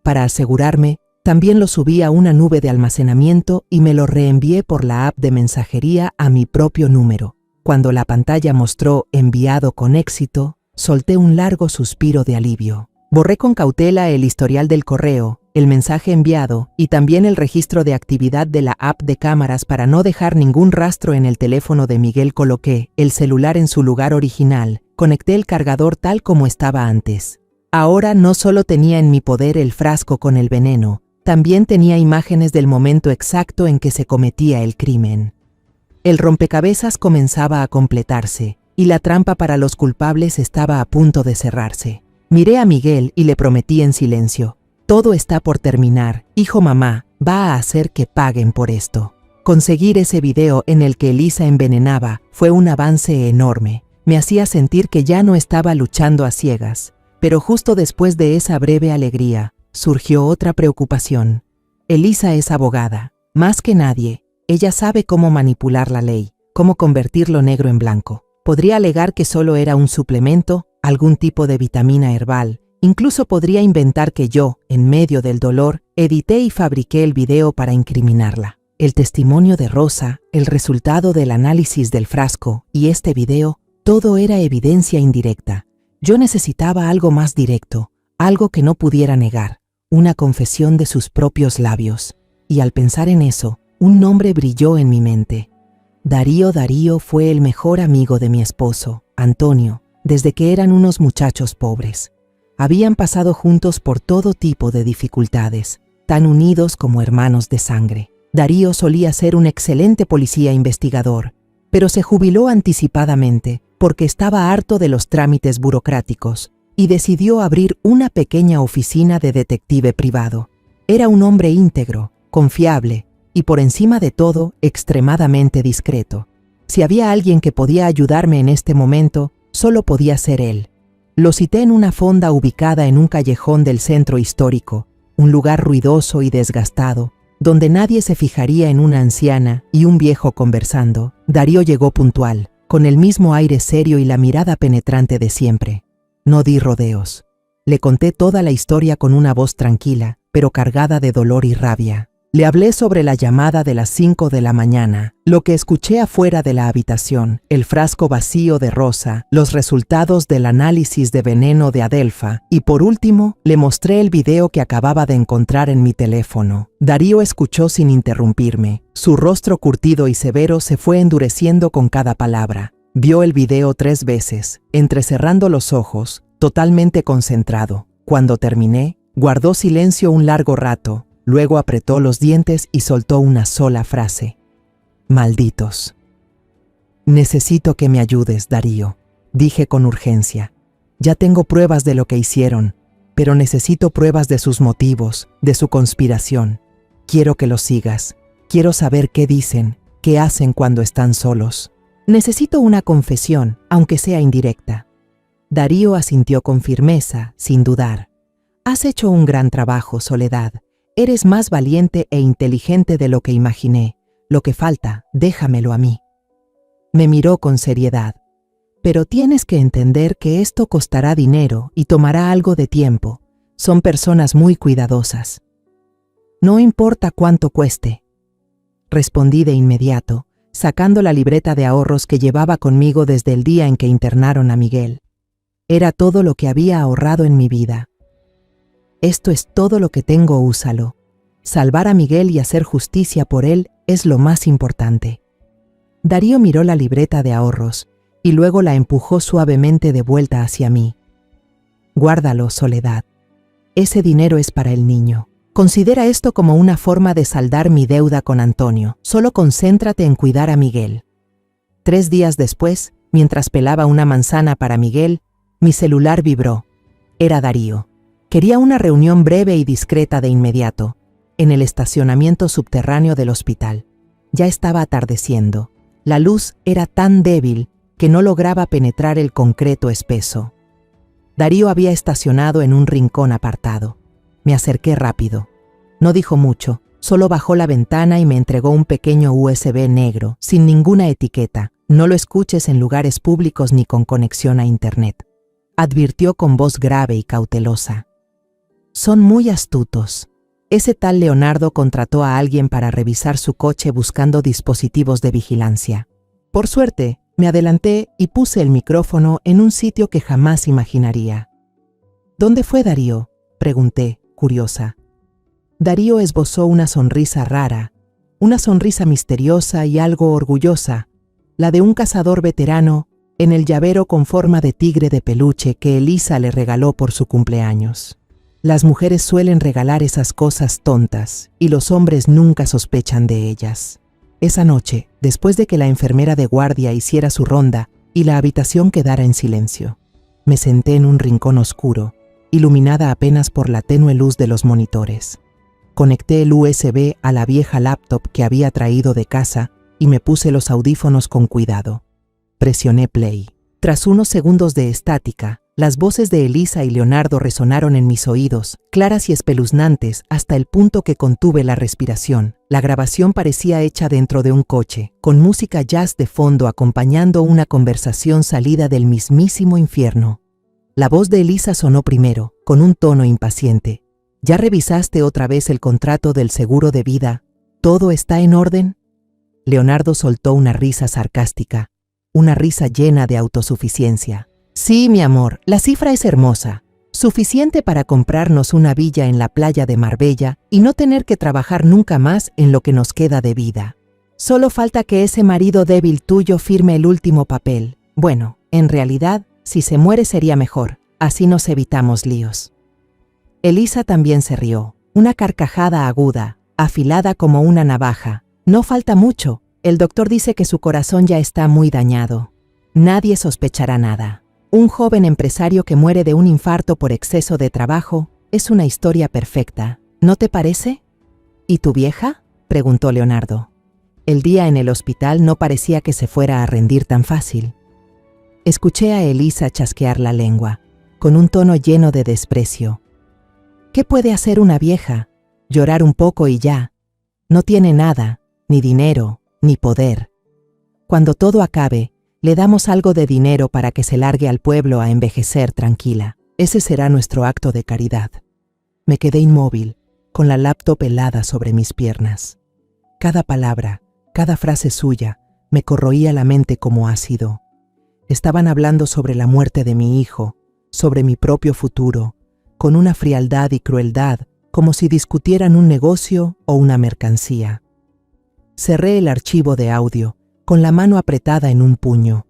Para asegurarme, también lo subí a una nube de almacenamiento y me lo reenvié por la app de mensajería a mi propio número. Cuando la pantalla mostró enviado con éxito, solté un largo suspiro de alivio. Borré con cautela el historial del correo, el mensaje enviado y también el registro de actividad de la app de cámaras para no dejar ningún rastro en el teléfono de Miguel. Coloqué el celular en su lugar original, conecté el cargador tal como estaba antes. Ahora no solo tenía en mi poder el frasco con el veneno, también tenía imágenes del momento exacto en que se cometía el crimen. El rompecabezas comenzaba a completarse y la trampa para los culpables estaba a punto de cerrarse. Miré a Miguel y le prometí en silencio: todo está por terminar, hijo. Mamá va a hacer que paguen por esto. Conseguir ese video en el que Elisa envenenaba fue un avance enorme. Me hacía sentir que ya no estaba luchando a ciegas. Pero justo después de esa breve alegría, surgió otra preocupación. Elisa es abogada. Más que nadie, ella sabe cómo manipular la ley, cómo convertir lo negro en blanco. Podría alegar que solo era un suplemento, algún tipo de vitamina herbal. Incluso podría inventar que yo, en medio del dolor, edité y fabriqué el video para incriminarla. El testimonio de Rosa, el resultado del análisis del frasco y este video, todo era evidencia indirecta. Yo necesitaba algo más directo, algo que no pudiera negar, una confesión de sus propios labios. Y al pensar en eso, un nombre brilló en mi mente. Darío fue el mejor amigo de mi esposo, Antonio, desde que eran unos muchachos pobres. Habían pasado juntos por todo tipo de dificultades, tan unidos como hermanos de sangre. Darío solía ser un excelente policía investigador, pero se jubiló anticipadamente porque estaba harto de los trámites burocráticos y decidió abrir una pequeña oficina de detective privado. Era un hombre íntegro, confiable y por encima de todo, extremadamente discreto. Si había alguien que podía ayudarme en este momento, solo podía ser él. Lo cité en una fonda ubicada en un callejón del centro histórico, un lugar ruidoso y desgastado, donde nadie se fijaría en una anciana y un viejo conversando. Darío llegó puntual, con el mismo aire serio y la mirada penetrante de siempre. No di rodeos. Le conté toda la historia con una voz tranquila, pero cargada de dolor y rabia. Le hablé sobre la llamada de las 5 de la mañana, lo que escuché afuera de la habitación, el frasco vacío de Rosa, los resultados del análisis de veneno de Adelfa y por último, le mostré el video que acababa de encontrar en mi teléfono. Darío escuchó sin interrumpirme. Su rostro curtido y severo se fue endureciendo con cada palabra. Vio el video 3 veces, entrecerrando los ojos, totalmente concentrado. Cuando terminé, guardó silencio un largo rato. Luego apretó los dientes y soltó una sola frase. Malditos. Necesito que me ayudes, Darío, dije con urgencia. Ya tengo pruebas de lo que hicieron, pero necesito pruebas de sus motivos, de su conspiración. Quiero que los sigas. Quiero saber qué dicen, qué hacen cuando están solos. Necesito una confesión, aunque sea indirecta. Darío asintió con firmeza, sin dudar. Has hecho un gran trabajo, Soledad. Eres más valiente e inteligente de lo que imaginé. Lo que falta, déjamelo a mí. Me miró con seriedad. Pero tienes que entender que esto costará dinero y tomará algo de tiempo. Son personas muy cuidadosas. No importa cuánto cueste. Respondí de inmediato, sacando la libreta de ahorros que llevaba conmigo desde el día en que internaron a Miguel. Era todo lo que había ahorrado en mi vida. Esto es todo lo que tengo, úsalo. Salvar a Miguel y hacer justicia por él es lo más importante. Darío miró la libreta de ahorros y luego la empujó suavemente de vuelta hacia mí. Guárdalo, Soledad. Ese dinero es para el niño. Considera esto como una forma de saldar mi deuda con Antonio. Solo concéntrate en cuidar a Miguel. 3 días después, mientras pelaba una manzana para Miguel, mi celular vibró. Era Darío. Quería una reunión breve y discreta de inmediato, en el estacionamiento subterráneo del hospital. Ya estaba atardeciendo. La luz era tan débil que no lograba penetrar el concreto espeso. Darío había estacionado en un rincón apartado. Me acerqué rápido. No dijo mucho, solo bajó la ventana y me entregó un pequeño USB negro, sin ninguna etiqueta. No lo escuches en lugares públicos ni con conexión a internet. Advirtió con voz grave y cautelosa. Son muy astutos. Ese tal Leonardo contrató a alguien para revisar su coche buscando dispositivos de vigilancia. Por suerte, me adelanté y puse el micrófono en un sitio que jamás imaginaría. ¿Dónde fue Darío?, pregunté, curiosa. Darío esbozó una sonrisa rara, una sonrisa misteriosa y algo orgullosa, la de un cazador veterano en el llavero con forma de tigre de peluche que Elisa le regaló por su cumpleaños. Las mujeres suelen regalar esas cosas tontas y los hombres nunca sospechan de ellas. Esa noche, después de que la enfermera de guardia hiciera su ronda y la habitación quedara en silencio, me senté en un rincón oscuro, iluminada apenas por la tenue luz de los monitores. Conecté el USB a la vieja laptop que había traído de casa y me puse los audífonos con cuidado. Presioné play. Tras unos segundos de estática, las voces de Elisa y Leonardo resonaron en mis oídos, claras y espeluznantes hasta el punto que contuve la respiración. La grabación parecía hecha dentro de un coche, con música jazz de fondo acompañando una conversación salida del mismísimo infierno. La voz de Elisa sonó primero, con un tono impaciente. ¿Ya revisaste otra vez el contrato del seguro de vida? ¿Todo está en orden? Leonardo soltó una risa sarcástica, una risa llena de autosuficiencia. Sí, mi amor, la cifra es hermosa. Suficiente para comprarnos una villa en la playa de Marbella y no tener que trabajar nunca más en lo que nos queda de vida. Solo falta que ese marido débil tuyo firme el último papel. Bueno, en realidad, si se muere sería mejor. Así nos evitamos líos. Elisa también se rió. Una carcajada aguda, afilada como una navaja. No falta mucho. El doctor dice que su corazón ya está muy dañado. Nadie sospechará nada. Un joven empresario que muere de un infarto por exceso de trabajo es una historia perfecta, ¿no te parece? ¿Y tu vieja?, preguntó Leonardo. El día en el hospital no parecía que se fuera a rendir tan fácil. Escuché a Elisa chasquear la lengua, con un tono lleno de desprecio. ¿Qué puede hacer una vieja? Llorar un poco y ya. No tiene nada, ni dinero, ni poder. Cuando todo acabe, le damos algo de dinero para que se largue al pueblo a envejecer tranquila. Ese será nuestro acto de caridad. Me quedé inmóvil, con la laptop helada sobre mis piernas. Cada palabra, cada frase suya, me corroía la mente como ácido. Estaban hablando sobre la muerte de mi hijo, sobre mi propio futuro, con una frialdad y crueldad, como si discutieran un negocio o una mercancía. Cerré el archivo de audio, con la mano apretada en un puño.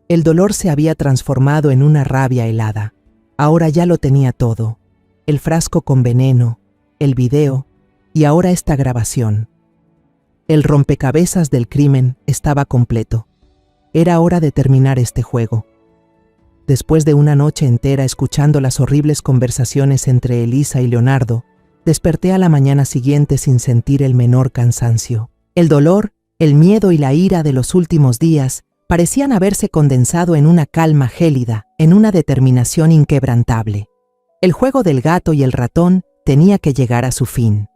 El dolor se había transformado en una rabia helada. Ahora ya lo tenía todo. El frasco con veneno, el video y ahora esta grabación. El rompecabezas del crimen estaba completo. Era hora de terminar este juego. Después de una noche entera escuchando las horribles conversaciones entre Elisa y Leonardo, desperté a la mañana siguiente sin sentir el menor cansancio. El dolor, el miedo y la ira de los últimos días parecían haberse condensado en una calma gélida, en una determinación inquebrantable. El juego del gato y el ratón tenía que llegar a su fin.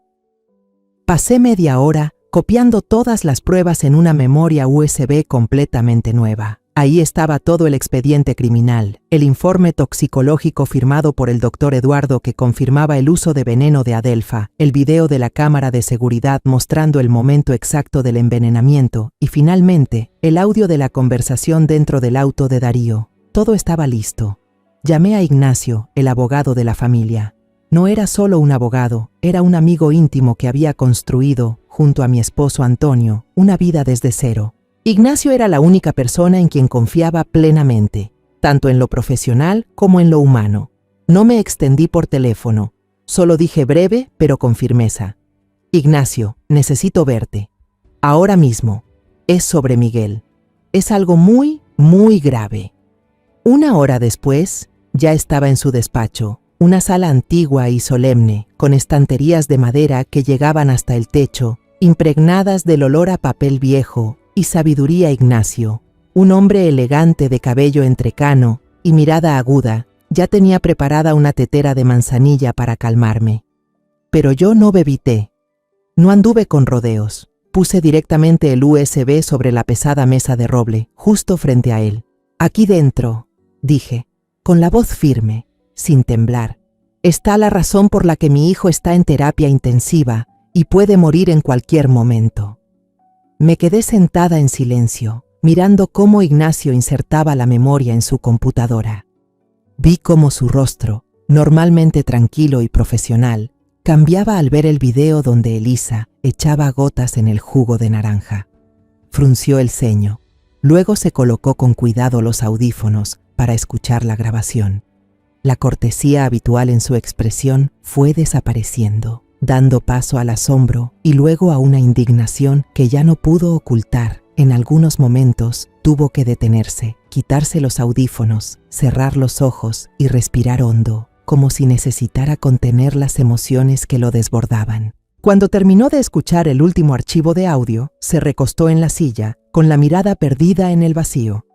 Pasé media hora copiando todas las pruebas en una memoria USB completamente nueva. Ahí estaba todo el expediente criminal, el informe toxicológico firmado por el doctor Eduardo que confirmaba el uso de veneno de Adelfa, el video de la cámara de seguridad mostrando el momento exacto del envenenamiento y finalmente el audio de la conversación dentro del auto de Darío. Todo estaba listo. Llamé a Ignacio, el abogado de la familia. No era solo un abogado, era un amigo íntimo que había construido, junto a mi esposo Antonio, una vida desde cero. Ignacio era la única persona en quien confiaba plenamente, tanto en lo profesional como en lo humano. No me extendí por teléfono, solo dije breve pero con firmeza. Ignacio, necesito verte. Ahora mismo. Es sobre Miguel. Es algo muy, muy grave. Una hora después, ya estaba en su despacho, una sala antigua y solemne, con estanterías de madera que llegaban hasta el techo, impregnadas del olor a papel viejo y sabiduría. Ignacio, un hombre elegante de cabello entrecano y mirada aguda, ya tenía preparada una tetera de manzanilla para calmarme. Pero yo no bebí té. No anduve con rodeos. Puse directamente el USB sobre la pesada mesa de roble, justo frente a él. Aquí dentro, dije, con la voz firme, sin temblar, está la razón por la que mi hijo está en terapia intensiva y puede morir en cualquier momento. Me quedé sentada en silencio, mirando cómo Ignacio insertaba la memoria en su computadora. Vi cómo su rostro, normalmente tranquilo y profesional, cambiaba al ver el video donde Elisa echaba gotas en el jugo de naranja. Frunció el ceño, luego se colocó con cuidado los audífonos para escuchar la grabación. La cortesía habitual en su expresión fue desapareciendo, dando paso al asombro y luego a una indignación que ya no pudo ocultar. En algunos momentos tuvo que detenerse, quitarse los audífonos, cerrar los ojos y respirar hondo, como si necesitara contener las emociones que lo desbordaban. Cuando terminó de escuchar el último archivo de audio, se recostó en la silla, con la mirada perdida en el vacío.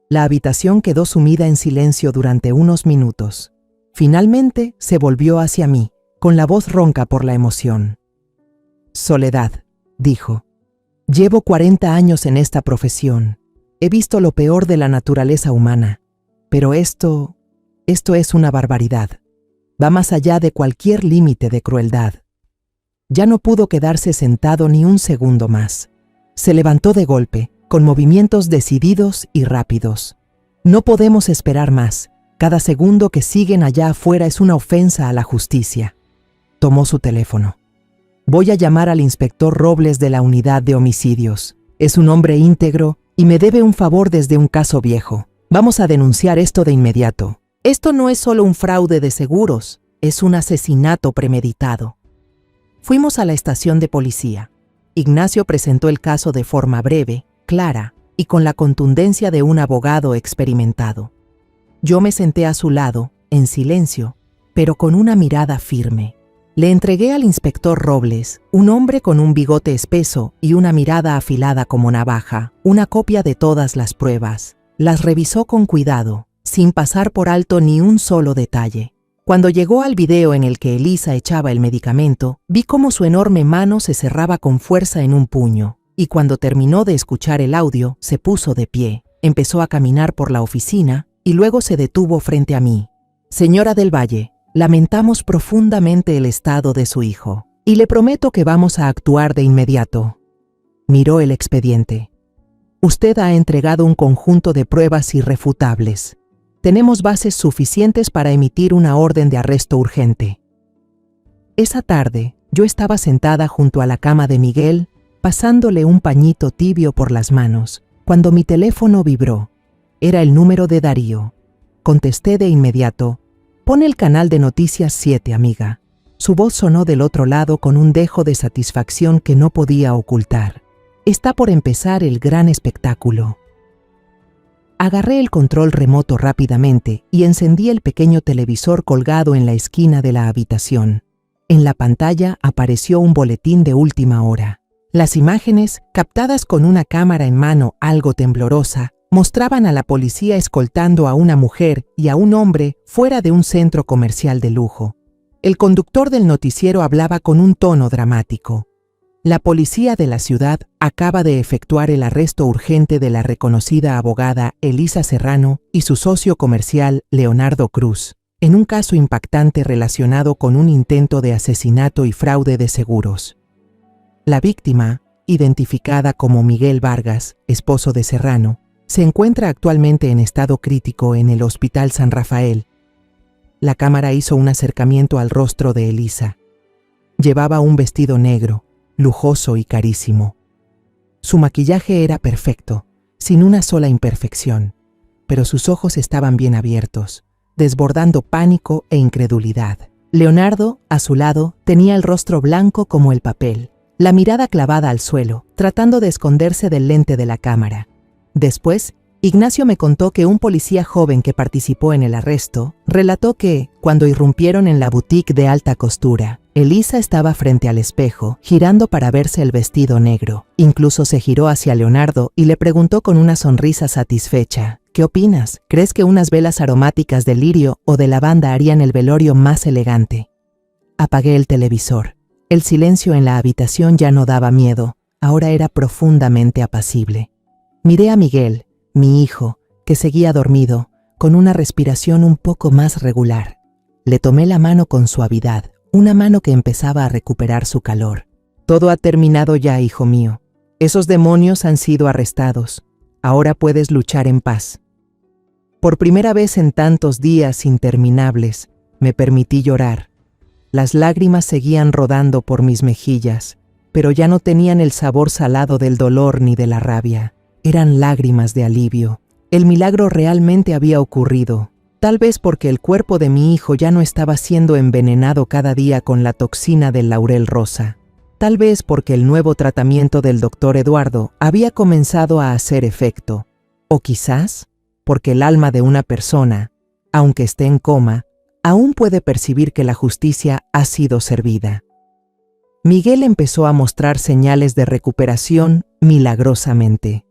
La habitación quedó sumida en silencio durante unos minutos. Finalmente se volvió hacia mí, con la voz ronca por la emoción. «Soledad», dijo, «llevo 40 años en esta profesión. He visto lo peor de la naturaleza humana, pero esto es una barbaridad. Va más allá de cualquier límite de crueldad». Ya no pudo quedarse sentado ni un segundo más. Se levantó de golpe, con movimientos decididos y rápidos. «No podemos esperar más. Cada segundo que siguen allá afuera es una ofensa a la justicia». Tomó su teléfono. «Voy a llamar al inspector Robles de la unidad de homicidios. Es un hombre íntegro y me debe un favor desde un caso viejo. Vamos a denunciar esto de inmediato. Esto no es solo un fraude de seguros, es un asesinato premeditado». Fuimos a la estación de policía. Ignacio presentó el caso de forma breve, clara y con la contundencia de un abogado experimentado. Yo me senté a su lado, en silencio, pero con una mirada firme. Le entregué al inspector Robles, un hombre con un bigote espeso y una mirada afilada como navaja, una copia de todas las pruebas. Las revisó con cuidado, sin pasar por alto ni un solo detalle. Cuando llegó al video en el que Elisa echaba el medicamento, vi cómo su enorme mano se cerraba con fuerza en un puño, y cuando terminó de escuchar el audio, se puso de pie, empezó a caminar por la oficina y luego se detuvo frente a mí. Señora del Valle, lamentamos profundamente el estado de su hijo, y le prometo que vamos a actuar de inmediato. Miró el expediente. Usted ha entregado un conjunto de pruebas irrefutables. Tenemos bases suficientes para emitir una orden de arresto urgente. Esa tarde, yo estaba sentada junto a la cama de Miguel, pasándole un pañito tibio por las manos, cuando mi teléfono vibró. Era el número de Darío. Contesté de inmediato. Pon el canal de Noticias 7, amiga. Su voz sonó del otro lado con un dejo de satisfacción que no podía ocultar. Está por empezar el gran espectáculo. Agarré el control remoto rápidamente y encendí el pequeño televisor colgado en la esquina de la habitación. En la pantalla apareció un boletín de última hora. Las imágenes, captadas con una cámara en mano algo temblorosa, mostraban a la policía escoltando a una mujer y a un hombre fuera de un centro comercial de lujo. El conductor del noticiero hablaba con un tono dramático. La policía de la ciudad acaba de efectuar el arresto urgente de la reconocida abogada Elisa Serrano y su socio comercial Leonardo Cruz, en un caso impactante relacionado con un intento de asesinato y fraude de seguros. La víctima, identificada como Miguel Vargas, esposo de Serrano, se encuentra actualmente en estado crítico en el Hospital San Rafael. La cámara hizo un acercamiento al rostro de Elisa. Llevaba un vestido negro, lujoso y carísimo. Su maquillaje era perfecto, sin una sola imperfección, pero sus ojos estaban bien abiertos, desbordando pánico e incredulidad. Leonardo, a su lado, tenía el rostro blanco como el papel, la mirada clavada al suelo, tratando de esconderse del lente de la cámara. Después, Ignacio me contó que un policía joven que participó en el arresto relató que, cuando irrumpieron en la boutique de alta costura, Elisa estaba frente al espejo, girando para verse el vestido negro. Incluso se giró hacia Leonardo y le preguntó con una sonrisa satisfecha: ¿Qué opinas? ¿Crees que unas velas aromáticas de lirio o de lavanda harían el velorio más elegante? Apagué el televisor. El silencio en la habitación ya no daba miedo, ahora era profundamente apacible. Miré a Miguel, mi hijo, que seguía dormido, con una respiración un poco más regular. Le tomé la mano con suavidad, una mano que empezaba a recuperar su calor. Todo ha terminado ya, hijo mío. Esos demonios han sido arrestados. Ahora puedes luchar en paz. Por primera vez en tantos días interminables, me permití llorar. Las lágrimas seguían rodando por mis mejillas, pero ya no tenían el sabor salado del dolor ni de la rabia. Eran lágrimas de alivio. El milagro realmente había ocurrido, tal vez porque el cuerpo de mi hijo ya no estaba siendo envenenado cada día con la toxina del laurel rosa. Tal vez porque el nuevo tratamiento del doctor Eduardo había comenzado a hacer efecto. O quizás porque el alma de una persona, aunque esté en coma, aún puede percibir que la justicia ha sido servida. Miguel empezó a mostrar señales de recuperación milagrosamente.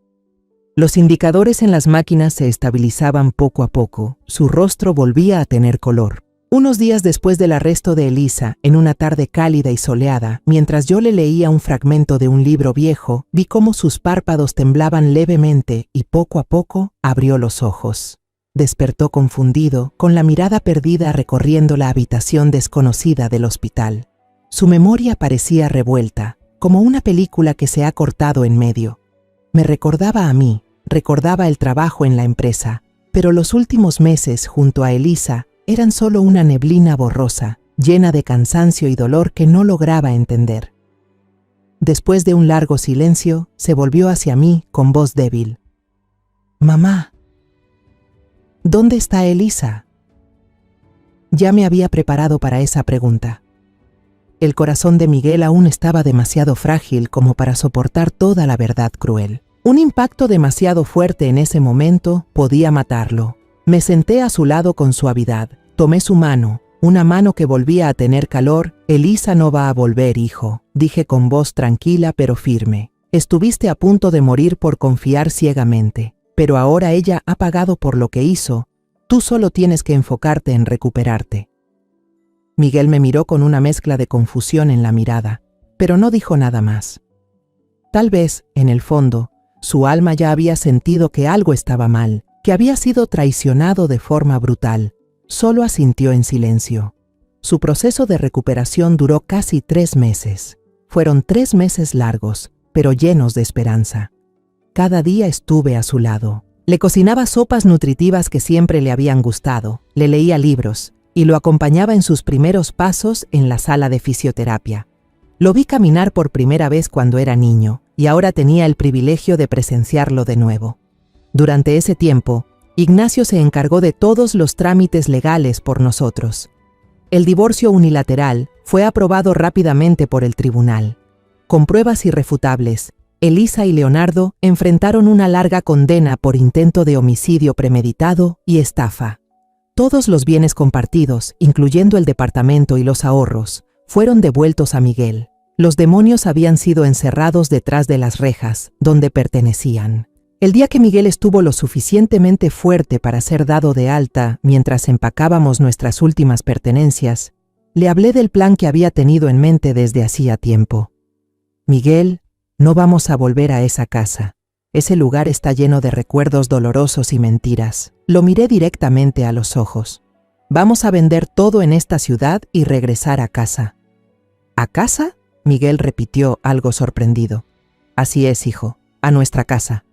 Los indicadores en las máquinas se estabilizaban poco a poco, su rostro volvía a tener color. Unos días después del arresto de Elisa, en una tarde cálida y soleada, mientras yo le leía un fragmento de un libro viejo, vi cómo sus párpados temblaban levemente y poco a poco abrió los ojos. Despertó confundido, con la mirada perdida recorriendo la habitación desconocida del hospital. Su memoria parecía revuelta, como una película que se ha cortado en medio. Me recordaba a mí, recordaba el trabajo en la empresa, pero los últimos meses junto a Elisa eran solo una neblina borrosa, llena de cansancio y dolor que no lograba entender. Después de un largo silencio, se volvió hacia mí con voz débil. «Mamá, ¿dónde está Elisa?» Ya me había preparado para esa pregunta. El corazón de Miguel aún estaba demasiado frágil como para soportar toda la verdad cruel. Un impacto demasiado fuerte en ese momento podía matarlo. Me senté a su lado con suavidad. Tomé su mano, una mano que volvía a tener calor. Elisa no va a volver, hijo, dije con voz tranquila pero firme. Estuviste a punto de morir por confiar ciegamente, pero ahora ella ha pagado por lo que hizo. Tú solo tienes que enfocarte en recuperarte. Miguel me miró con una mezcla de confusión en la mirada, pero no dijo nada más. Tal vez, en el fondo, su alma ya había sentido que algo estaba mal, que había sido traicionado de forma brutal. Solo asintió en silencio. Su proceso de recuperación duró casi 3 meses. Fueron 3 meses largos, pero llenos de esperanza. Cada día estuve a su lado. Le cocinaba sopas nutritivas que siempre le habían gustado, le leía libros y lo acompañaba en sus primeros pasos en la sala de fisioterapia. Lo vi caminar por primera vez cuando era niño y ahora tenía el privilegio de presenciarlo de nuevo. Durante ese tiempo, Ignacio se encargó de todos los trámites legales por nosotros. El divorcio unilateral fue aprobado rápidamente por el tribunal. Con pruebas irrefutables, Elisa y Leonardo enfrentaron una larga condena por intento de homicidio premeditado y estafa. Todos los bienes compartidos, incluyendo el departamento y los ahorros, fueron devueltos a Miguel. Los demonios habían sido encerrados detrás de las rejas, donde pertenecían. El día que Miguel estuvo lo suficientemente fuerte para ser dado de alta mientras empacábamos nuestras últimas pertenencias, le hablé del plan que había tenido en mente desde hacía tiempo. Miguel, no vamos a volver a esa casa. Ese lugar está lleno de recuerdos dolorosos y mentiras. Lo miré directamente a los ojos. Vamos a vender todo en esta ciudad y regresar a casa. ¿A casa? Miguel repitió algo sorprendido. Así es, hijo, a nuestra casa.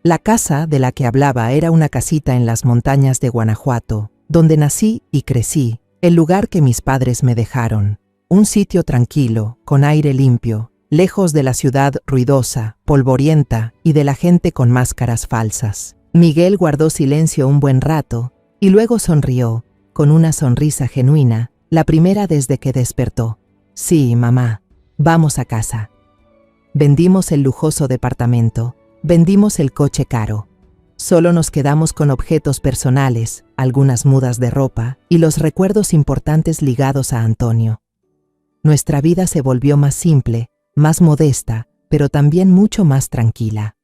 La casa de la que hablaba era una casita en las montañas de Guanajuato, donde nací y crecí, el lugar que mis padres me dejaron. Un sitio tranquilo, con aire limpio, lejos de la ciudad ruidosa, polvorienta y de la gente con máscaras falsas. Miguel guardó silencio un buen rato y luego sonrió, con una sonrisa genuina, la primera desde que despertó. Sí, mamá, vamos a casa. Vendimos el lujoso departamento, vendimos el coche caro. Solo nos quedamos con objetos personales, algunas mudas de ropa y los recuerdos importantes ligados a Antonio. Nuestra vida se volvió más simple, más modesta, pero también mucho más tranquila.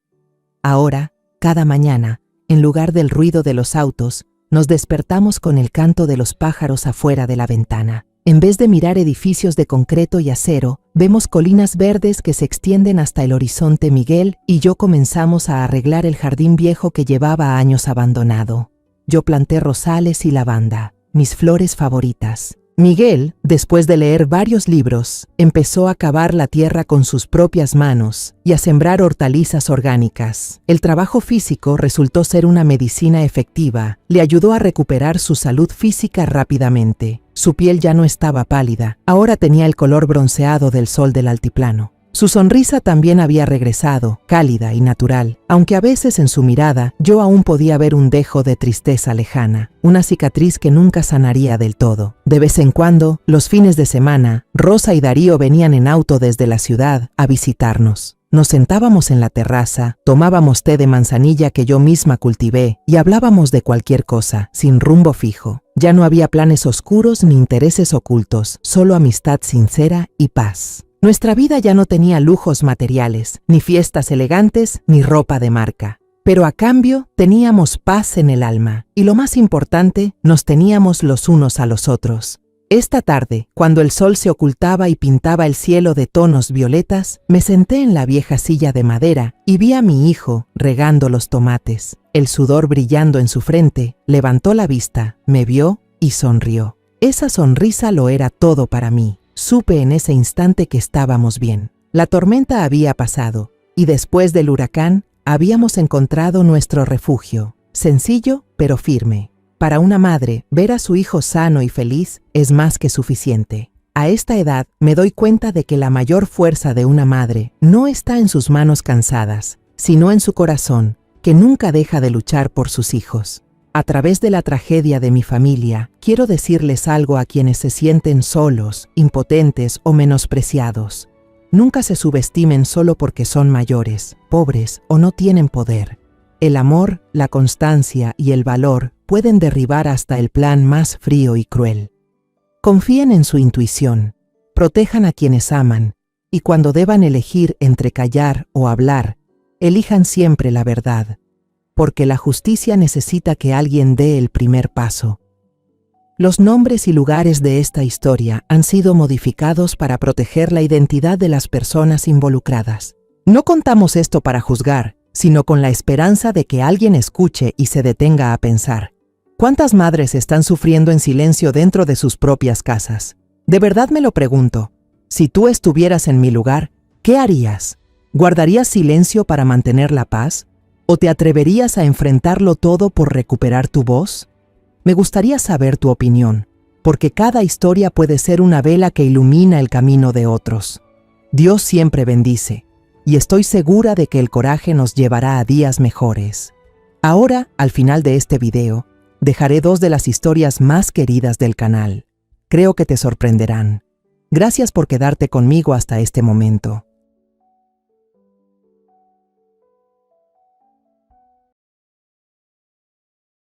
Ahora, cada mañana, en lugar del ruido de los autos, nos despertamos con el canto de los pájaros afuera de la ventana. En vez de mirar edificios de concreto y acero, vemos colinas verdes que se extienden hasta el horizonte. Miguel y yo comenzamos a arreglar el jardín viejo que llevaba años abandonado. Yo planté rosales y lavanda, mis flores favoritas. Miguel, después de leer varios libros, empezó a cavar la tierra con sus propias manos y a sembrar hortalizas orgánicas. El trabajo físico resultó ser una medicina efectiva, le ayudó a recuperar su salud física rápidamente. Su piel ya no estaba pálida, ahora tenía el color bronceado del sol del altiplano. Su sonrisa también había regresado, cálida y natural, aunque a veces en su mirada yo aún podía ver un dejo de tristeza lejana, una cicatriz que nunca sanaría del todo. De vez en cuando, los fines de semana, Rosa y Darío venían en auto desde la ciudad a visitarnos. Nos sentábamos en la terraza, tomábamos té de manzanilla que yo misma cultivé y hablábamos de cualquier cosa, sin rumbo fijo. Ya no había planes oscuros ni intereses ocultos, solo amistad sincera y paz. Nuestra vida ya no tenía lujos materiales, ni fiestas elegantes, ni ropa de marca. Pero a cambio teníamos paz en el alma y lo más importante, nos teníamos los unos a los otros. Esta tarde, cuando el sol se ocultaba y pintaba el cielo de tonos violetas, me senté en la vieja silla de madera y vi a mi hijo regando los tomates. El sudor brillando en su frente, levantó la vista, me vio y sonrió. Esa sonrisa lo era todo para mí. Supe en ese instante que estábamos bien. La tormenta había pasado y después del huracán habíamos encontrado nuestro refugio, sencillo pero firme. Para una madre, ver a su hijo sano y feliz es más que suficiente. A esta edad me doy cuenta de que la mayor fuerza de una madre no está en sus manos cansadas, sino en su corazón, que nunca deja de luchar por sus hijos. A través de la tragedia de mi familia, quiero decirles algo a quienes se sienten solos, impotentes o menospreciados. Nunca se subestimen solo porque son mayores, pobres o no tienen poder. El amor, la constancia y el valor pueden derribar hasta el plan más frío y cruel. Confíen en su intuición, protejan a quienes aman, y cuando deban elegir entre callar o hablar, elijan siempre la verdad, porque la justicia necesita que alguien dé el primer paso. Los nombres y lugares de esta historia han sido modificados para proteger la identidad de las personas involucradas. No contamos esto para juzgar, sino con la esperanza de que alguien escuche y se detenga a pensar. ¿Cuántas madres están sufriendo en silencio dentro de sus propias casas? De verdad me lo pregunto. Si tú estuvieras en mi lugar, ¿qué harías? ¿Guardarías silencio para mantener la paz? ¿O te atreverías a enfrentarlo todo por recuperar tu voz? Me gustaría saber tu opinión, porque cada historia puede ser una vela que ilumina el camino de otros. Dios siempre bendice, y estoy segura de que el coraje nos llevará a días mejores. Ahora, al final de este video, dejaré 2 de las historias más queridas del canal. Creo que te sorprenderán. Gracias por quedarte conmigo hasta este momento.